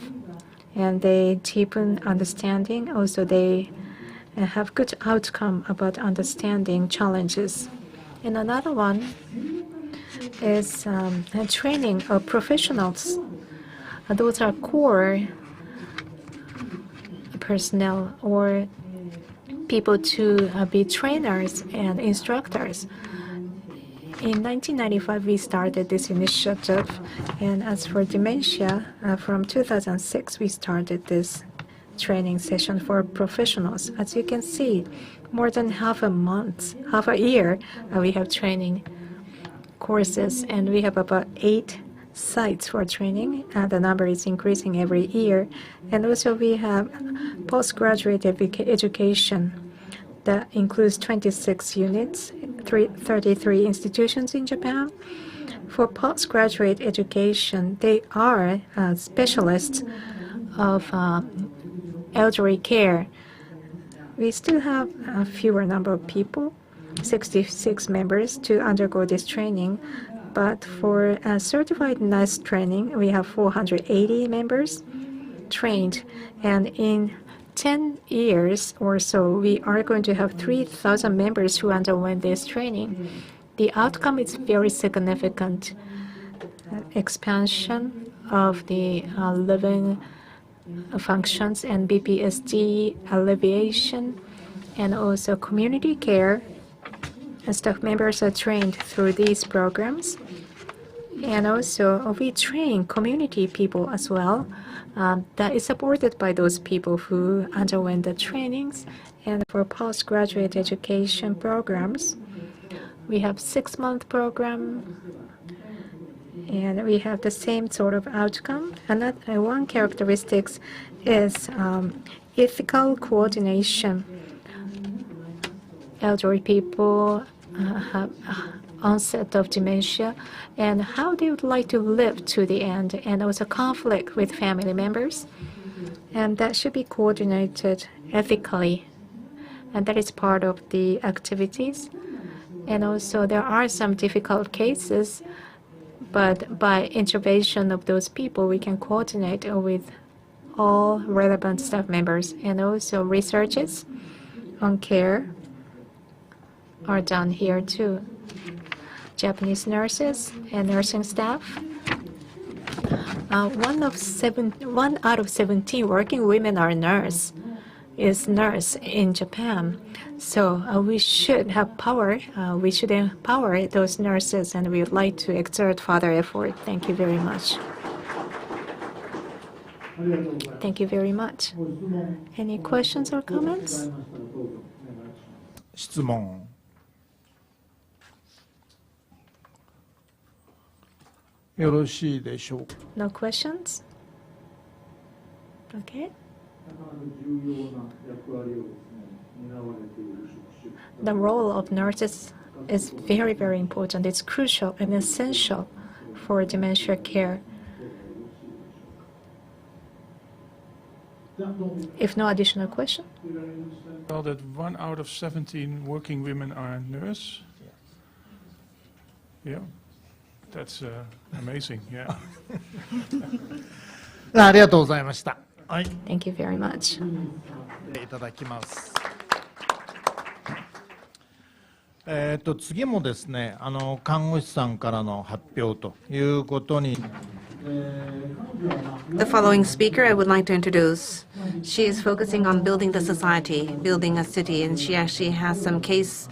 and they deepen understanding. Also, they have good outcome about understanding challenges. And another one is training of professionals. Those are core personnel or people to be trainers and instructors. In 1995, we started this initiative, and as for dementia, from 2006, we started this training session for professionals. As you can see, more than half a year, we have training courses, and we have about 8 sites for training. The number is increasing every year. And also we have postgraduate education that includes 26 units, 33 institutions in Japan. For postgraduate education, they are specialists of elderly care. We still have a fewer number of people, 66 members, to undergo this training. But for certified nurse training, we have 480 members trained. And in 10 years or so, we are going to have 3,000 members who underwent this training. The outcome is very significant. Expansion of the living functions and BPSD alleviation, and also community care. Staff members are trained through these programs. And also, we train community people as well. That is supported by those people who underwent the trainings. And for postgraduate education programs, we have 6-month program, and we have the same sort of outcome. Another one characteristics is ethical coordination. Elderly people have onset of dementia and how they would like to live to the end, and also conflict with family members. And that should be coordinated ethically. And that is part of the activities. And also there are some difficult cases, but by intervention of those people, we can coordinate with all relevant staff members. And also researches on care are done here too. Japanese nurses and nursing staff. One out of 17 working women are nurse in Japan. So we should have power. We should empower those nurses, and we would like to exert further effort. Thank you very much. Thank you very much. Any questions or comments? 質問。よろしいでしょうか。 No questions? Okay. The role of nurses is very, very important. It's crucial and essential for dementia care. If no additional question? Well, that 1 out of 17 working women are nurse. Yeah, that's amazing. Yeah. ありがとうございました。はい。 Thank you very much. いただきます。次もですね、看護師さんからの発表ということに。The following speaker I would like to introduce. She is focusing on building the society, building a city, and she actually has some case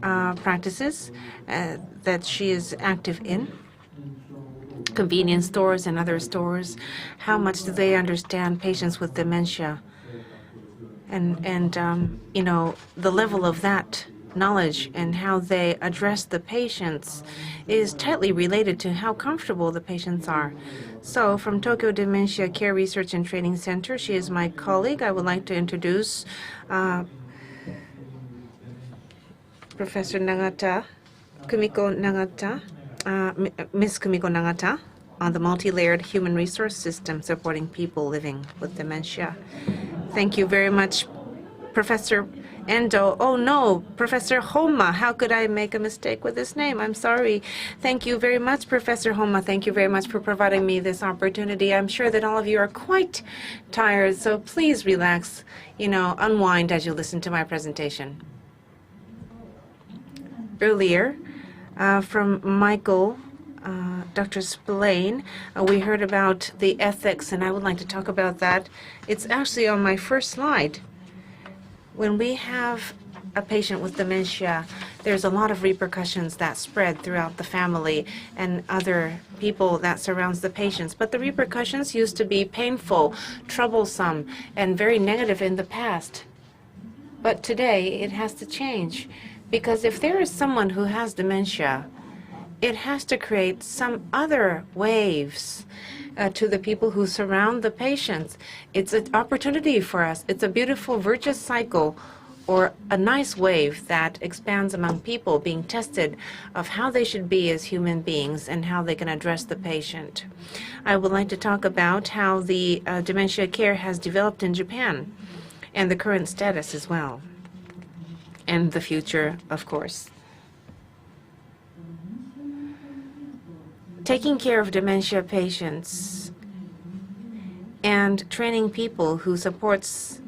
practices that she is active in. Convenience stores and other stores. How much do they understand patients with dementia? And you know, the level of that knowledge and how they address the patients is tightly related to how comfortable the patients are. So from Tokyo Dementia Care Research and Training Center, she is my colleague. I would like to introduce Professor Nagata, Kumiko Nagata, Ms. Kumiko Nagata, on the multi-layered human resource system supporting people living with dementia. Thank you very much, Professor Endo. Oh no, Professor Homa. How could I make a mistake with this name? I'm sorry. Thank you very much, Professor Homa. Thank you very much for providing me this opportunity. I'm sure that all of you are quite tired, so please relax, you know, unwind as you listen to my presentation. Earlier, from Michael, Dr. Spillane, we heard about the ethics, and I would like to talk about that. It's actually on my first slide. When we have a patient with dementia, there's a lot of repercussions that spread throughout the family and other people that surrounds the patients. But the repercussions used to be painful, troublesome, and very negative in the past. But today, it has to change. Because if there is someone who has dementia, it has to create some other waves to the people who surround the patients. It's an opportunity for us. It's a beautiful virtuous cycle, or a nice wave that expands among people being tested of how they should be as human beings and how they can address the patient. I would like to talk about how the dementia care has developed in Japan and the current status as well, and the future, of course. Taking care of dementia patients and training people who supports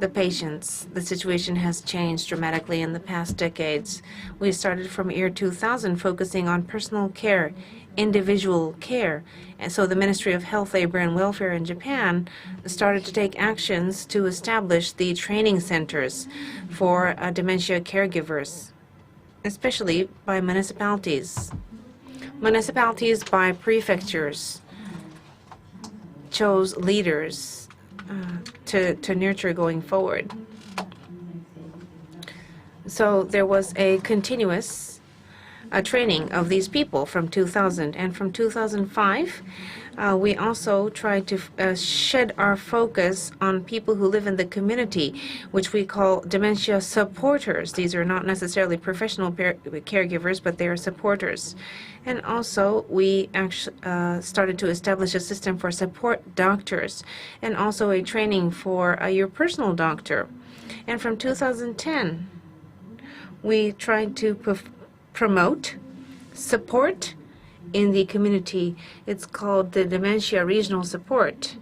the patients, the situation has changed dramatically in the past decades. We started from year 2000 focusing on personal care, individual care. And so the Ministry of Health, Labor and Welfare in Japan started to take actions to establish the training centers for dementia caregivers, especially by municipalities. Municipalities by prefectures chose leaders to nurture going forward. So there was a continuous training of these people from 2000. And from 2005, we also tried to shed our focus on people who live in the community, which we call dementia supporters. These are not necessarily professional caregivers, but they are supporters. And also, we actually started to establish a system for support doctors and also a training for your personal doctor. And from 2010, we tried to promote support in the community. It's called the Dementia Regional Support,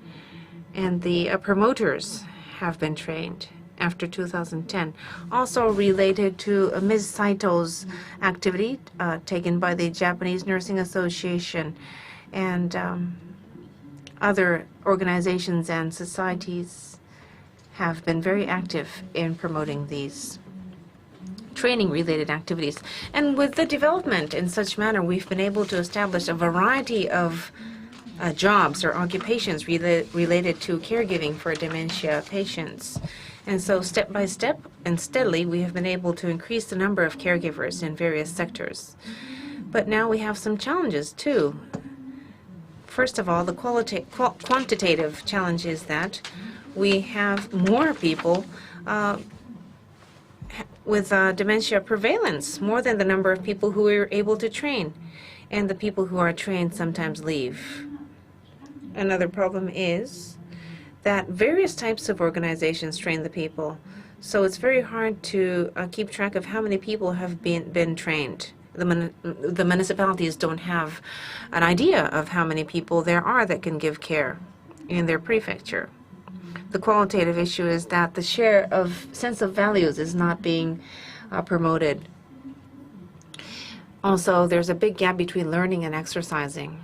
and the promoters have been trained after 2010. Also related to Ms. Saito's activity taken by the Japanese Nursing Association and other organizations and societies have been very active in promoting these training-related activities. And with the development in such manner, we've been able to establish a variety of jobs or occupations related to caregiving for dementia patients. And so step by step and steadily, we have been able to increase the number of caregivers in various sectors. But now we have some challenges, too. First of all, the quantitative challenge is that we have more people with dementia prevalence, more than the number of people who we were able to train. And the people who are trained sometimes leave. Another problem is that various types of organizations train the people. So it's very hard to keep track of how many people have been trained. The municipalities don't have an idea of how many people there are that can give care in their prefecture. The qualitative issue is that the share of sense of values is not being promoted. Also, there's a big gap between learning and exercising.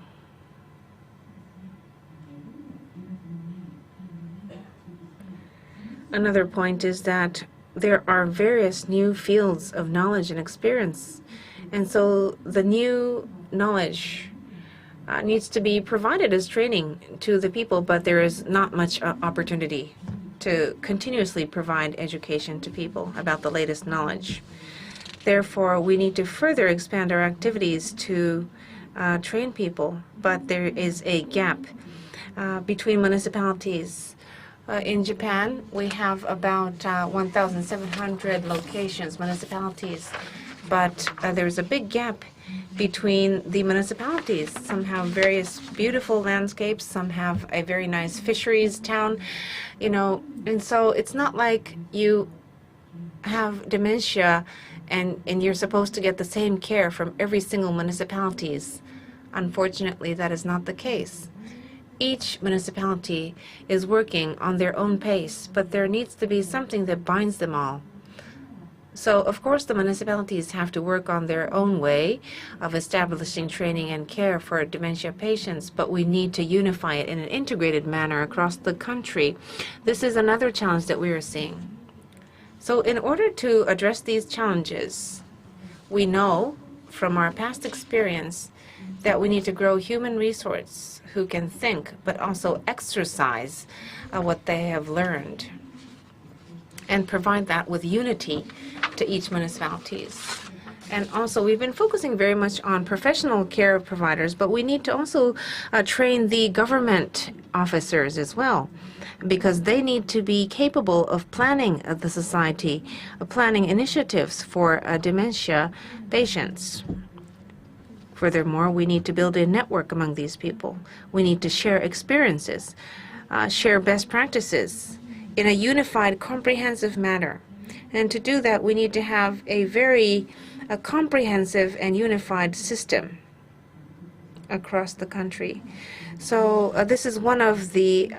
Another point is that there are various new fields of knowledge and experience. And so the new knowledge needs to be provided as training to the people, but there is not much opportunity to continuously provide education to people about the latest knowledge. Therefore, we need to further expand our activities to train people, but there is a gap between municipalities. In Japan, we have about 1,700 locations, municipalities, but there's a big gap between the municipalities. Some have various beautiful landscapes, some have a very nice fisheries town, and so it's not like you have dementia and you're supposed to get the same care from every single municipalities. Unfortunately, that is not the case. Each municipality is working on their own pace, but there needs to be something that binds them all. So, of course, the municipalities have to work on their own way of establishing training and care for dementia patients, but we need to unify it in an integrated manner across the country. This is another challenge that we are seeing. So in order to address these challenges, we know from our past experience that we need to grow human resources who can think but also exercise what they have learned and provide that with unity to each municipalities. And also, we've been focusing very much on professional care providers, but we need to also train the government officers as well, because they need to be capable of planning the society, planning initiatives for dementia patients. Furthermore, we need to build a network among these people. We need to share experiences, share best practices in a unified, comprehensive manner. And to do that, we need to have a very comprehensive and unified system across the country. So this is one of the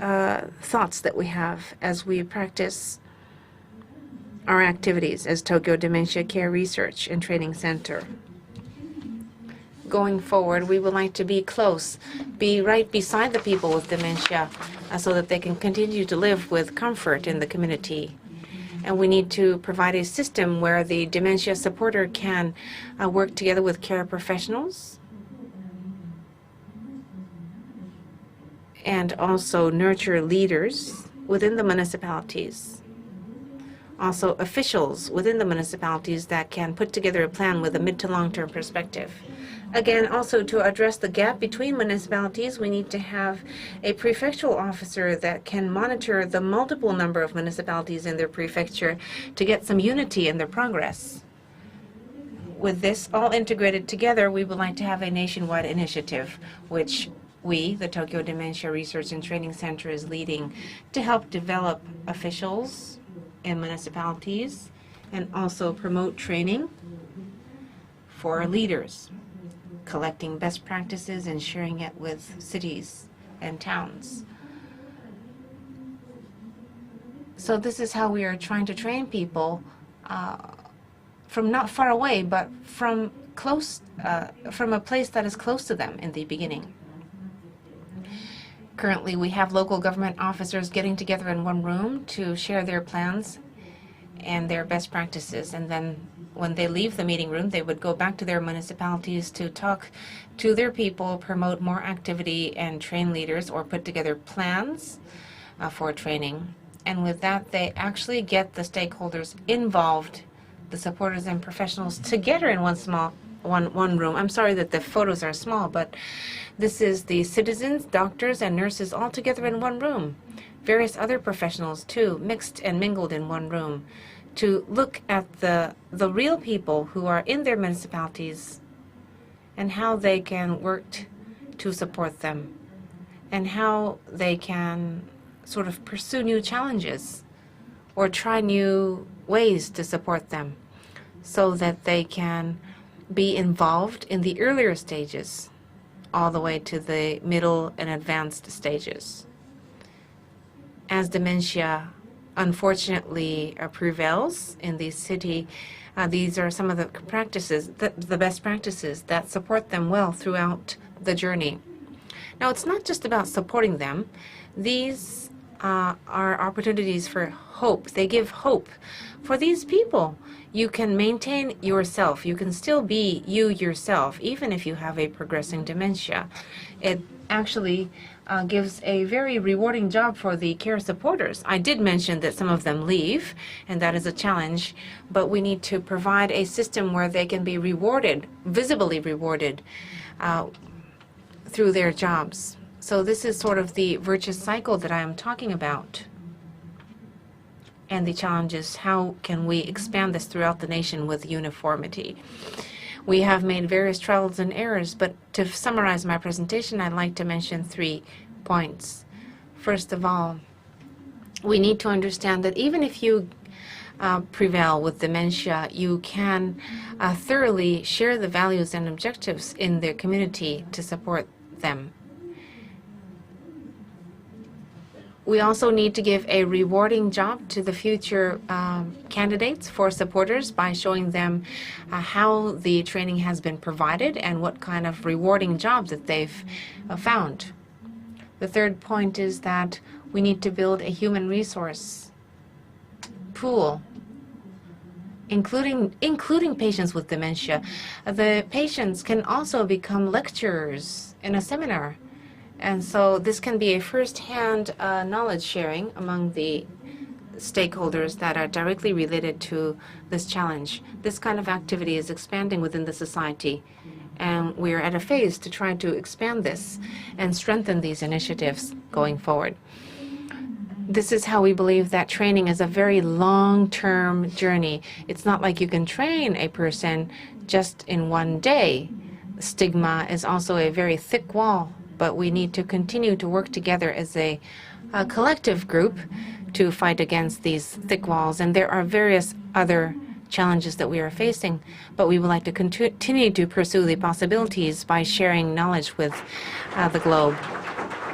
thoughts that we have as we practice our activities as Tokyo Dementia Care Research and Training Center. Going forward, we would like to be close, be right beside the people with dementia so that they can continue to live with comfort in the community. And we need to provide a system where the dementia supporter can work together with care professionals and also nurture leaders within the municipalities. Also officials within the municipalities that can put together a plan with a mid to long-term perspective. Again, also to address the gap between municipalities, we need to have a prefectural officer that can monitor the multiple number of municipalities in their prefecture to get some unity in their progress. With this all integrated together, we would like to have a nationwide initiative, which we, the Tokyo Dementia Research and Training Center, is leading to help develop officials in municipalities and also promote training for leaders, collecting best practices and sharing it with cities and towns. So this is how we are trying to train people from not far away, but from a place that is close to them in the beginning. Currently, we have local government officers getting together in one room to share their plans and their best practices. And then when they leave the meeting room, they would go back to their municipalities to talk to their people, promote more activity, and train leaders or put together plans for training. And with that, they actually get the stakeholders involved, the supporters and professionals together in one room. I'm sorry that the photos are small, but this is the citizens, doctors, and nurses all together in one room. Various other professionals, too, mixed and mingled in one room to look at the real people who are in their municipalities and how they can work to support them and how they can sort of pursue new challenges or try new ways to support them so that they can be involved in the earlier stages all the way to the middle and advanced stages. As dementia unfortunately prevails in the city, these are some of the practices, the best practices that support them well throughout the journey. Now, it's not just about supporting them. These are opportunities for hope. They give hope for these people. You can maintain yourself. You can still be you yourself, even if you have a progressing dementia. It actually gives a very rewarding job for the care supporters. I did mention that some of them leave, and that is a challenge, but we need to provide a system where they can be rewarded, visibly rewarded, through their jobs. So this is sort of the virtuous cycle that I am talking about. And the challenge is, how can we expand this throughout the nation with uniformity? We have made various trials and errors, but to summarize my presentation, I'd like to mention 3 points. First of all, we need to understand that even if you prevail with dementia, you can thoroughly share the values and objectives in their community to support them. We also need to give a rewarding job to the future candidates for supporters by showing them how the training has been provided and what kind of rewarding jobs that they've found. The third point is that we need to build a human resource pool, including patients with dementia. The patients can also become lecturers in a seminar. And so this can be a first-hand knowledge sharing among the stakeholders that are directly related to this challenge. This kind of activity is expanding within the society, and we're at a phase to try to expand this and strengthen these initiatives going forward. This is how we believe that training is a very long-term journey. It's not like you can train a person just in one day. Stigma is also a very thick wall, but we need to continue to work together as a collective group to fight against these thick walls. And there are various other challenges that we are facing, but we would like to continue to pursue the possibilities by sharing knowledge with the globe.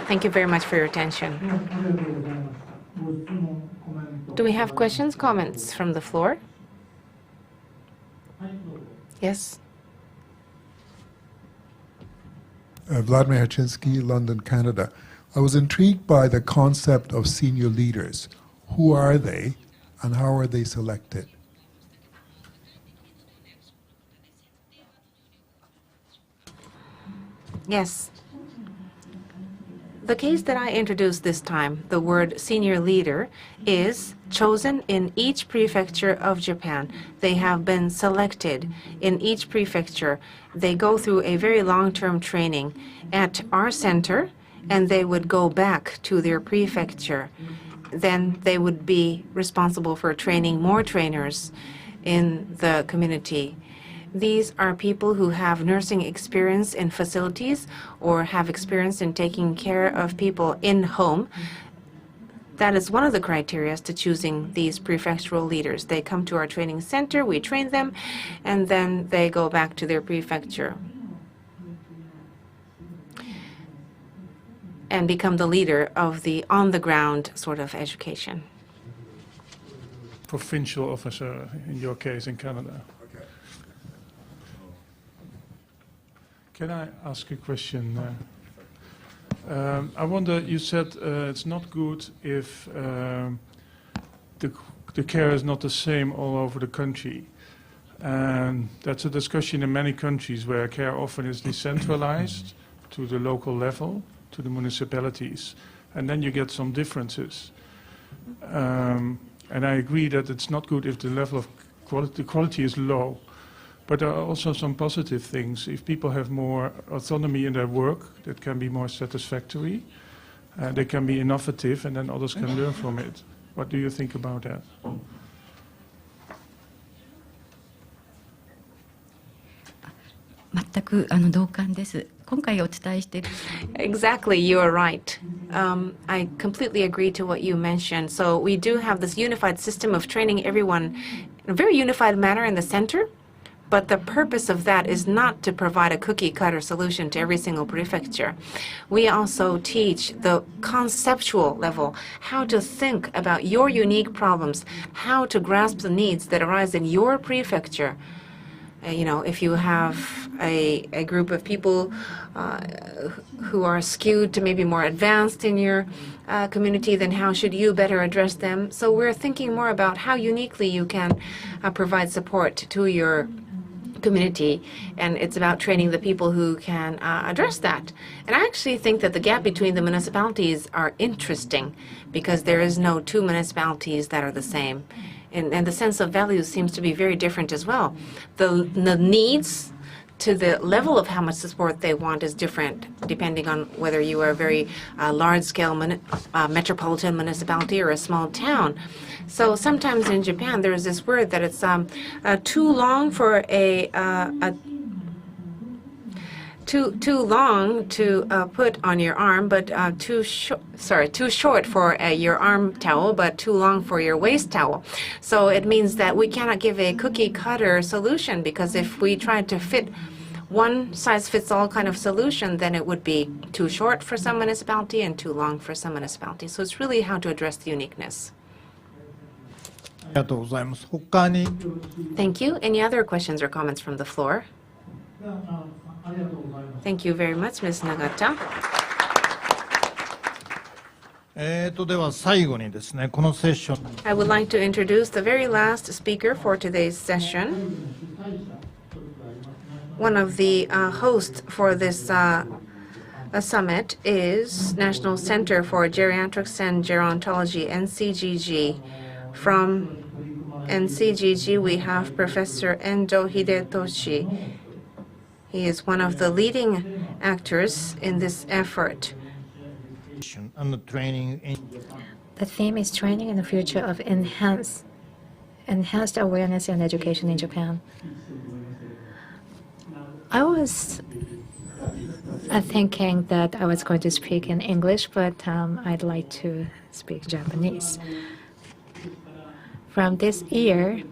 Thank you very much for your attention. Do we have questions, comments from the floor? Yes? Vladimir Hachinsky, London, Canada. I was intrigued by the concept of senior leaders. Who are they and how are they selected? Yes. The case that I introduced this time, the word senior leader, is chosen in each prefecture of Japan. They have been selected in each prefecture. They go through a very long-term training at our center, and they would go back to their prefecture. Then they would be responsible for training more trainers in the community. These are people who have nursing experience in facilities or have experience in taking care of people in home. That is one of the criteria to choosing these prefectural leaders. They come to our training center, we train them, and then they go back to their prefecture and become the leader of the on-the-ground sort of education. Provincial officer, in your case, in Canada. Can I ask a question? I wonder, you said it's not good if the care is not the same all over the country. And that's a discussion in many countries where care often is decentralized to the local level, to the municipalities. And then you get some differences. And I agree that it's not good if the level of quality is low. But there are also some positive things. If people have more autonomy in their work, that can be more satisfactory. They can be innovative, and then others can learn from it. What do you think about that? Exactly, you are right. I completely agree to what you mentioned. So we do have this unified system of training everyone in a very unified manner in the center. But the purpose of that is not to provide a cookie-cutter solution to every single prefecture. We also teach the conceptual level, how to think about your unique problems, how to grasp the needs that arise in your prefecture. If you have a group of people who are skewed to maybe more advanced in your community, then how should you better address them? So we're thinking more about how uniquely you can provide support to your community, and it's about training the people who can address that. And I actually think that the gap between the municipalities are interesting because there is no two municipalities that are the same. And the sense of values seems to be very different as well. The needs to the level of how much support they want is different depending on whether you are a very large-scale metropolitan municipality or a small town. So sometimes in Japan, there is this word that it's too long for too long to put on your arm, but too short for your arm towel, but too long for your waist towel. So it means that we cannot give a cookie-cutter solution, because if we tried to fit one-size-fits-all kind of solution, then it would be too short for some municipality and too long for some municipality. So it's really how to address the uniqueness. Thank you. Any other questions or comments from the floor? Thank you very much, Ms. Nagata. では最後にですね、このセッション I would like to introduce the very last speaker for today's session. One of the hosts for this summit is National Center for Geriatrics and Gerontology, NCGG. From NCGG, we have Professor Endo Hidetoshi. He is one of the leading actors in this effort. and the training in The theme is training in the future of enhanced awareness and education in Japan. I was thinking that I was going to speak in English, but I'd like to speak Japanese. From this year,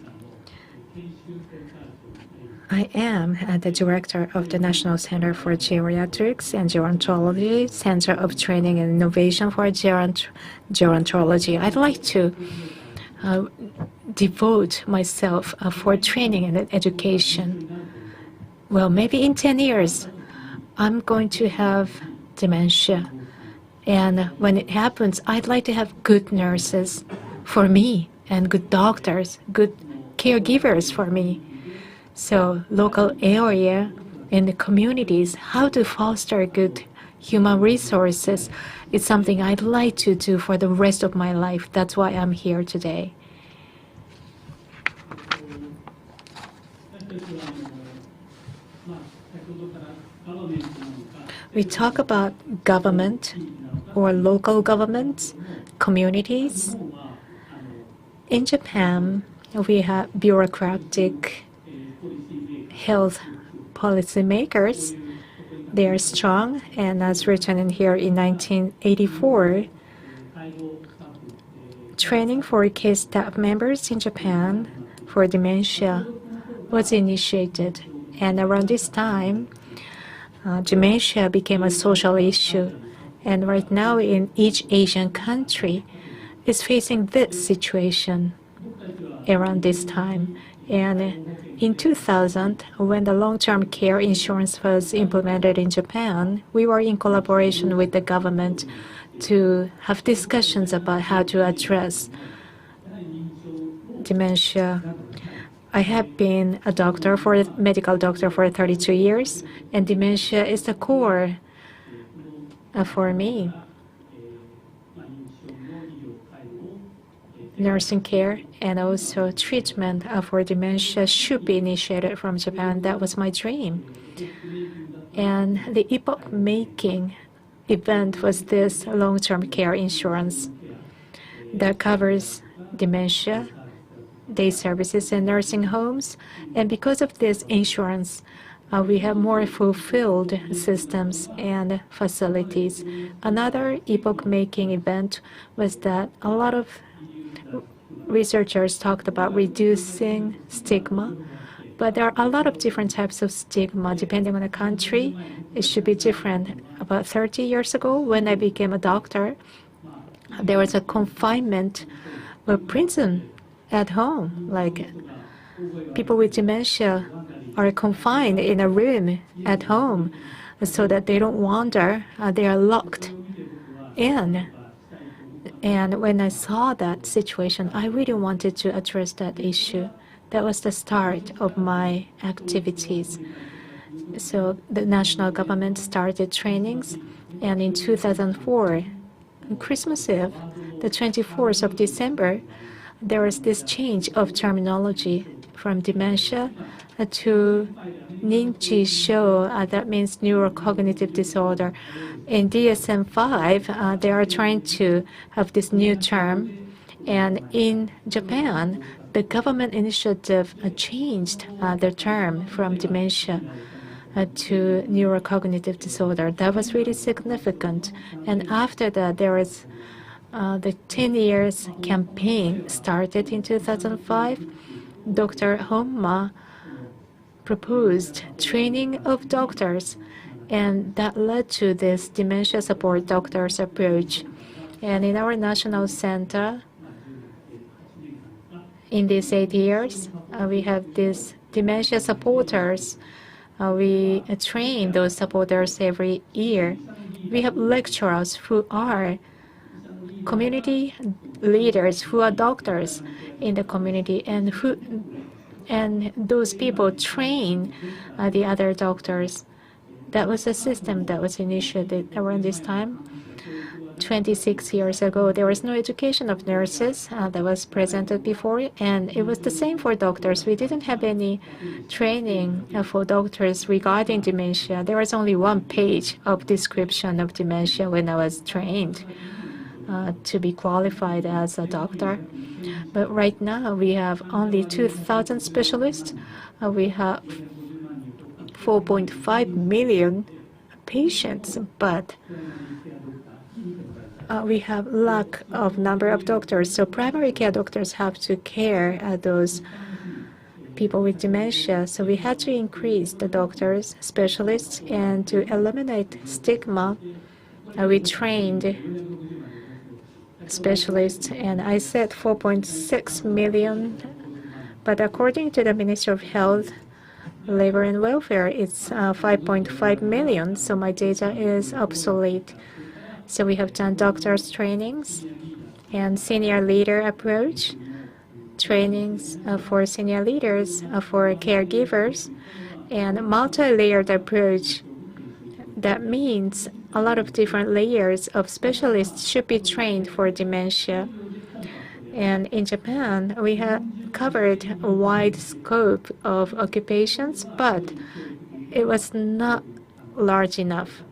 I am the director of the National Center for Geriatrics and Gerontology, Center of Training and Innovation for Gerontology. I'd like to devote myself for training and education. Well, maybe in 10 years, I'm going to have dementia. And when it happens, I'd like to have good nurses for me and good doctors, good caregivers for me. So local area and the communities, how to foster good human resources is something I'd like to do for the rest of my life. That's why I'm here today. We talk about government or local governments, communities. In Japan, we have bureaucratic health policymakers. They are strong, and as written in here in 1984, training for case staff members in Japan for dementia was initiated. And around this time, dementia became a social issue. And right now, in each Asian country is facing this situation around this time. And in 2000, when the long-term care insurance was implemented in Japan, we were in collaboration with the government to have discussions about how to address dementia. I have been a medical doctor for 32 years, and dementia is the core for me. Nursing care and also treatment for dementia should be initiated from Japan. That was my dream. And the epoch-making event was this long-term care insurance that covers dementia, day services, and nursing homes. And because of this insurance, we have more fulfilled systems and facilities. Another epoch-making event was that a lot of researchers talked about reducing stigma, but there are a lot of different types of stigma depending on the country. It should be different. About 30 years ago, when I became a doctor, there was a confinement or prison at home. Like people with dementia are confined in a room at home so that they don't wander. They are locked in. And when I saw that situation, I really wanted to address that issue. That was the start of my activities. So the national government started trainings, and in 2004, on Christmas Eve, the 24th of December, there was this change of terminology from dementia to Ninchi-sho, that means neurocognitive disorder. In DSM-5, they are trying to have this new term. And in Japan, the government initiative changed the term from dementia to neurocognitive disorder. That was really significant. And after that, there was the 10 years campaign started in 2005. Dr. Honma proposed training of doctors, and that led to this dementia support doctors approach. And in our national center, in these 8 years, we have these dementia supporters. We train those supporters every year. We have lecturers who are community leaders, who are doctors in the community, and those people train the other doctors. That was a system that was initiated around this time. 26 years ago, there was no education of nurses that was presented before, and it was the same for doctors. We didn't have any training for doctors regarding dementia. There was only one page of description of dementia when I was trained to be qualified as a doctor. But right now, we have only 2,000 specialists. We have 4.5 million patients, but we have lack of number of doctors. So primary care doctors have to care those people with dementia. So we had to increase the doctors, specialists, and to eliminate stigma, we trained specialists, and I said 4.6 million, but according to the Ministry of Health, Labor and Welfare, it's 5.5 million, so my data is obsolete. So we have done doctors' trainings and senior leader approach, trainings for senior leaders, for caregivers, and multi-layered approach. That means a lot of different layers of specialists should be trained for dementia. And in Japan, we have covered a wide scope of occupations, but it was not large enough.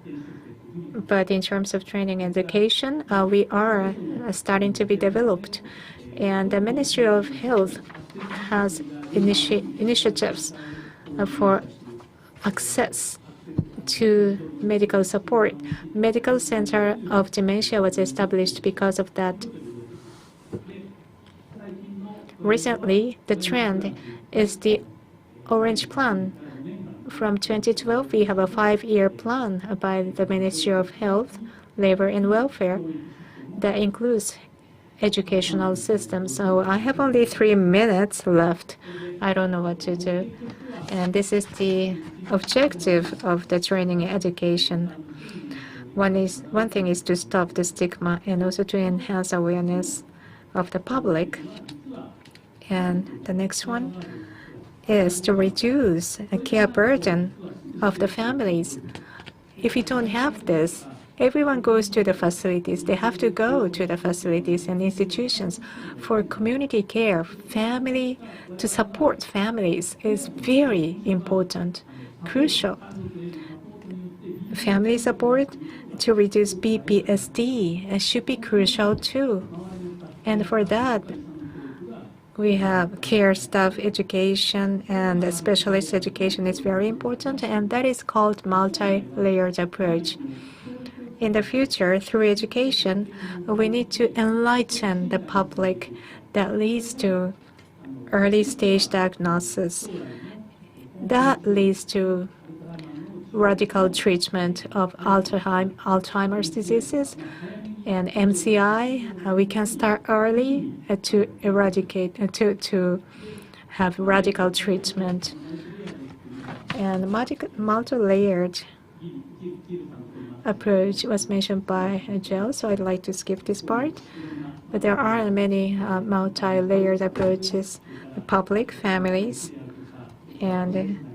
But in terms of training and education, we are starting to be developed. And the Ministry of Health has initiatives for access to medical support. Medical Center of Dementia was established because of that. Recently, the trend is the Orange Plan. From 2012, we have a 5-year plan by the Ministry of Health, Labor and Welfare that includes educational systems. So I have only 3 minutes left. I don't know what to do. And this is the objective of the training and education. One thing is to stop the stigma and also to enhance awareness of the public. And the next one is to reduce the care burden of the families. If you don't have this, everyone goes to the facilities. They have to go to the facilities and institutions. For community care, to support families is very important, crucial. Family support to reduce PTSD should be crucial too. And for that, we have care staff education and specialist education is very important, and that is called multi-layered approach. In the future, through education, we need to enlighten the public that leads to early stage diagnosis. That leads to radical treatment of Alzheimer's diseases and MCI. We can start early to eradicate, to have radical treatment. And multi-layered approach was mentioned by Jill, so I'd like to skip this part. But there are many multi-layered approaches, public, families, and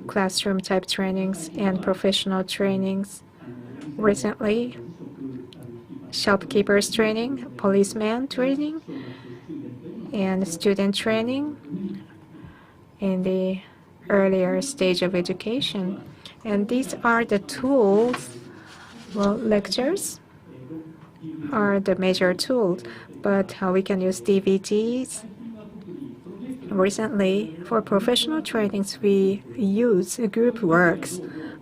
classroom-type trainings and professional trainings. Recently, shopkeepers training, policeman training, and student training in the earlier stage of education. And these are the tools. Well, lectures are the major tools, but how we can use DVDs. Recently, for professional trainings, we use group works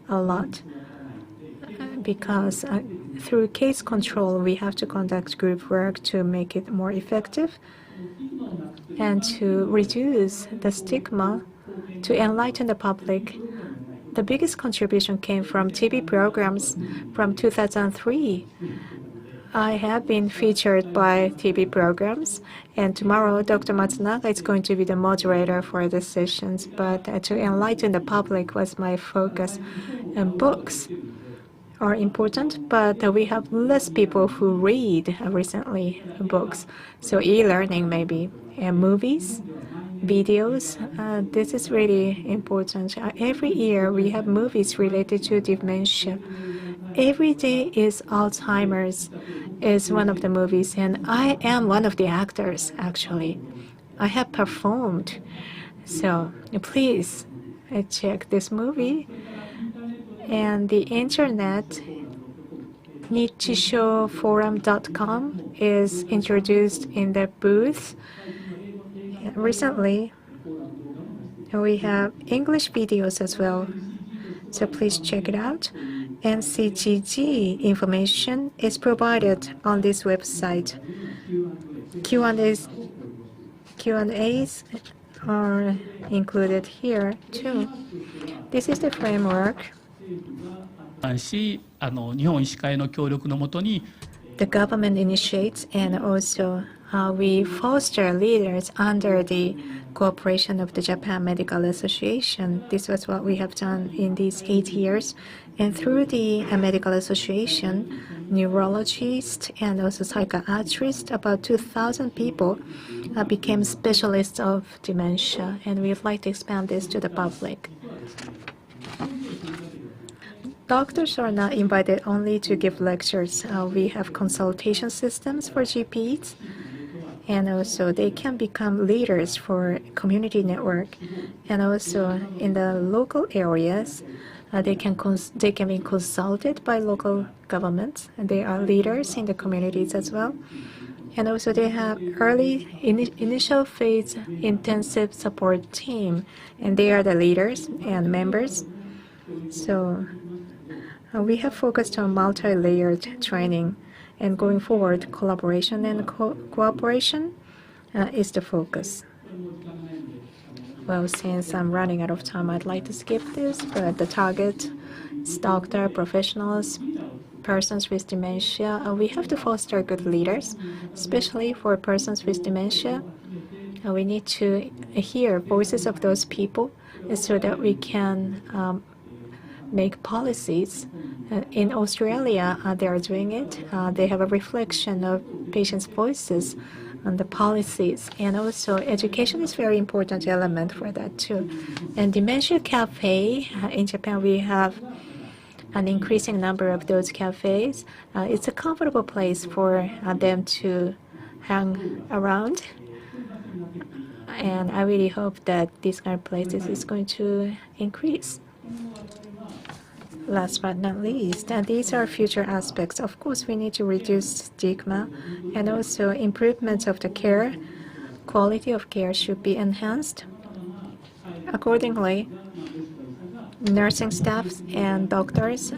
a lot because through case control, we have to conduct group work to make it more effective and to reduce the stigma, to enlighten the public. The biggest contribution came from TV programs from 2003. I have been featured by TV programs, and tomorrow Dr. Matsunaga is going to be the moderator for the sessions, but to enlighten the public was my focus. And books are important, but we have less people who read recently books. So e-learning maybe, and movies, videos, this is really important. Every year we have movies related to dementia. Every Day is Alzheimer's is one of the movies, and I am one of the actors, actually. I have performed. So please check this movie. And the internet, nichishoforum.com, is introduced in the booth. Recently, we have English videos as well, so please check it out. NCGG information is provided on this website. Q&As are included here too. This is the framework. The government initiates, and also we foster leaders under the cooperation of the Japan Medical Association. This was what we have done in these 8 years. And through the Medical Association, neurologists and also psychiatrists, about 2,000 people became specialists of dementia, and we'd like to expand this to the public. Doctors are not invited only to give lectures. We have consultation systems for GPs, and also they can become leaders for community network. And also in the local areas, they can be consulted by local governments, and they are leaders in the communities as well. And also they have early initial phase intensive support team, and they are the leaders and members. So we have focused on multi-layered training, and going forward, collaboration and cooperation is the focus. Well, since I'm running out of time, I'd like to skip this, but the target is doctor, professionals, persons with dementia. We have to foster good leaders, especially for persons with dementia. We need to hear voices of those people so that we can make policies. In Australia, they are doing it. They have a reflection of patients' voices on the policies. And also education is a very important element for that too. And Dementia Cafe, in Japan, we have an increasing number of those cafes. It's a comfortable place for them to hang around. And I really hope that these kind of places is going to increase. Last but not least, these are future aspects. Of course, we need to reduce stigma, and also improvements of the care. Quality of care should be enhanced. Accordingly, nursing staffs and doctors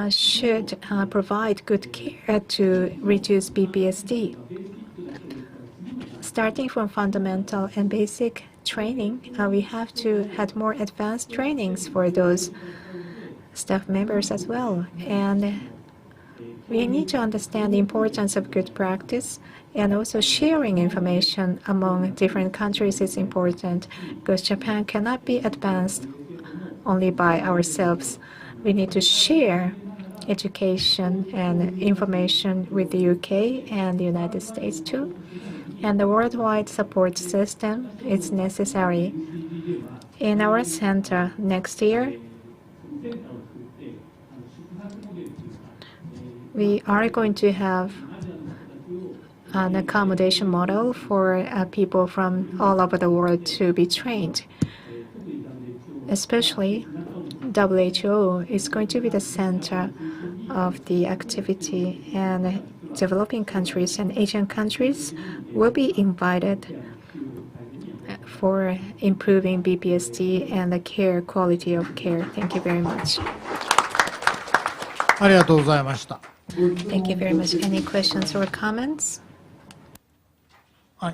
should provide good care to reduce BPSD. Starting from fundamental and basic training, we have to have more advanced trainings for those staff members as well. And we need to understand the importance of good practice, and also sharing information among different countries is important, because Japan cannot be advanced only by ourselves. We need to share education and information with the UK and the United States too. And the worldwide support system is necessary. In our center next year, we are going to have an accommodation model for people from all over the world to be trained. Especially WHO is going to be the center of the activity, and developing countries and Asian countries will be invited for improving BPSD and the care, quality of care. Thank you very much. ありがとうございました。 Thank you very much. Any questions or comments?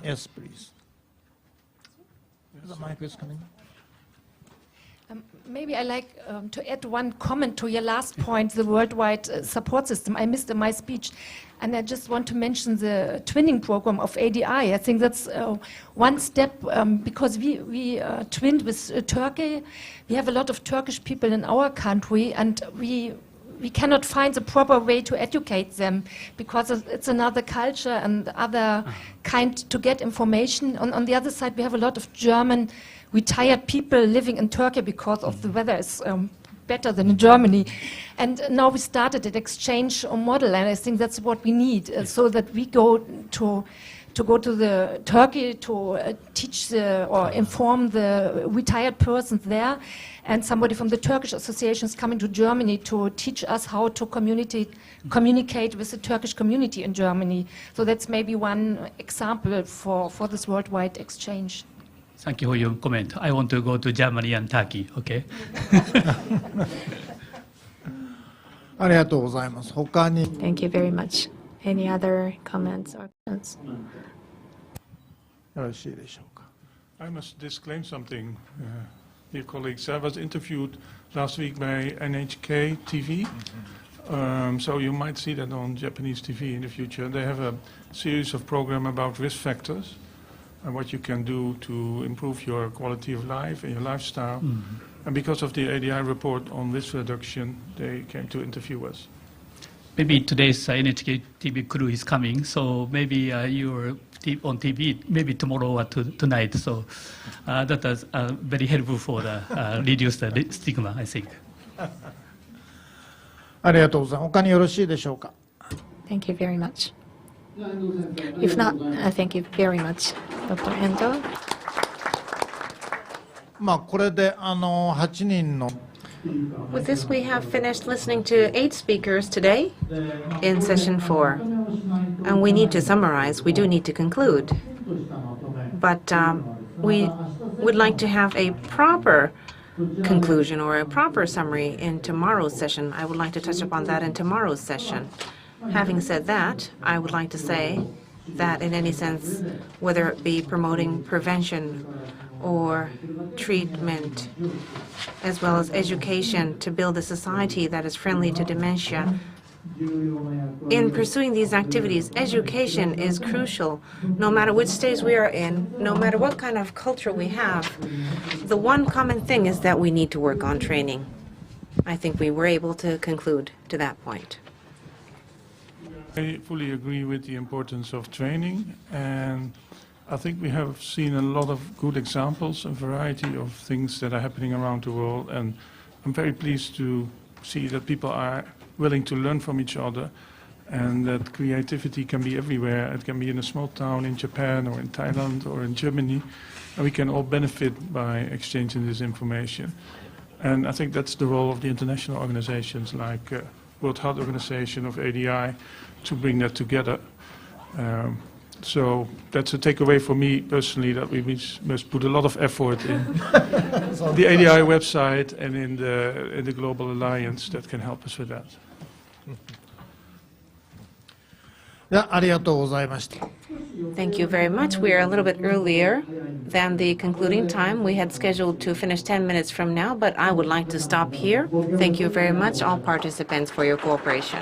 Yes, please. The mic is coming. Maybe I like to add one comment to your last point, the worldwide support system. I missed in my speech. And I just want to mention the twinning program of ADI. I think that's one step, because we twinned with Turkey. We have a lot of Turkish people in our country, and we cannot find the proper way to educate them, because it's another culture and other kind to get information. On the other side, we have a lot of German retired people living in Turkey because of the weather is better than in Germany. And now we started an exchange model, and I think that's what we need, so that we go to the Turkey to teach or inform the retired persons there, and somebody from the Turkish association is coming to Germany to teach us how to communicate with the Turkish community in Germany. So that's maybe one example for this worldwide exchange. Thank you for your comment. I want to go to Germany and Turkey, okay? ありがとうございます。他に Thank you very much. Any other comments or questions? よろしいでしょうか。 I must disclaim something, dear colleagues. I was interviewed last week by NHK TV, so you might see that on Japanese TV in the future. They have a series of programs about risk factors and what you can do to improve your quality of life and your lifestyle. And because of the ADI report on risk reduction, they came to interview us. Maybe today's NHK TV crew is coming, so maybe you're on TV, maybe tomorrow or tonight. So that is very helpful for the reduce the stigma, I think. ありがとうございます。他によろしいでしょうか。 Thank you very much. If not, thank you very much, Dr. Endo. まあこれで8人の With this, we have finished listening to 8 speakers today in session 4. And we need to summarize. We do need to conclude. But we would like to have a proper conclusion or a proper summary in tomorrow's session. I would like to touch upon that in tomorrow's session. Having said that, I would like to say that in any sense, whether it be promoting prevention or treatment, as well as education to build a society that is friendly to dementia. In pursuing these activities, education is crucial. No matter which stage we are in, no matter what kind of culture we have, the one common thing is that we need to work on training. I think we were able to conclude to that point. I fully agree with the importance of training, and I think we have seen a lot of good examples, a variety of things that are happening around the world, and I'm very pleased to see that people are willing to learn from each other, and that creativity can be everywhere. It can be in a small town in Japan or in Thailand or in Germany, and we can all benefit by exchanging this information. And I think that's the role of the international organizations like World Health Organization of ADI to bring that together. So that's a takeaway for me personally, that we must put a lot of effort in the ADI website and in the Global Alliance that can help us with that. ではありがとうございました。 Thank you very much. We are a little bit earlier than the concluding time. We had scheduled to finish 10 minutes from now, but I would like to stop here. Thank you very much, all participants, for your cooperation.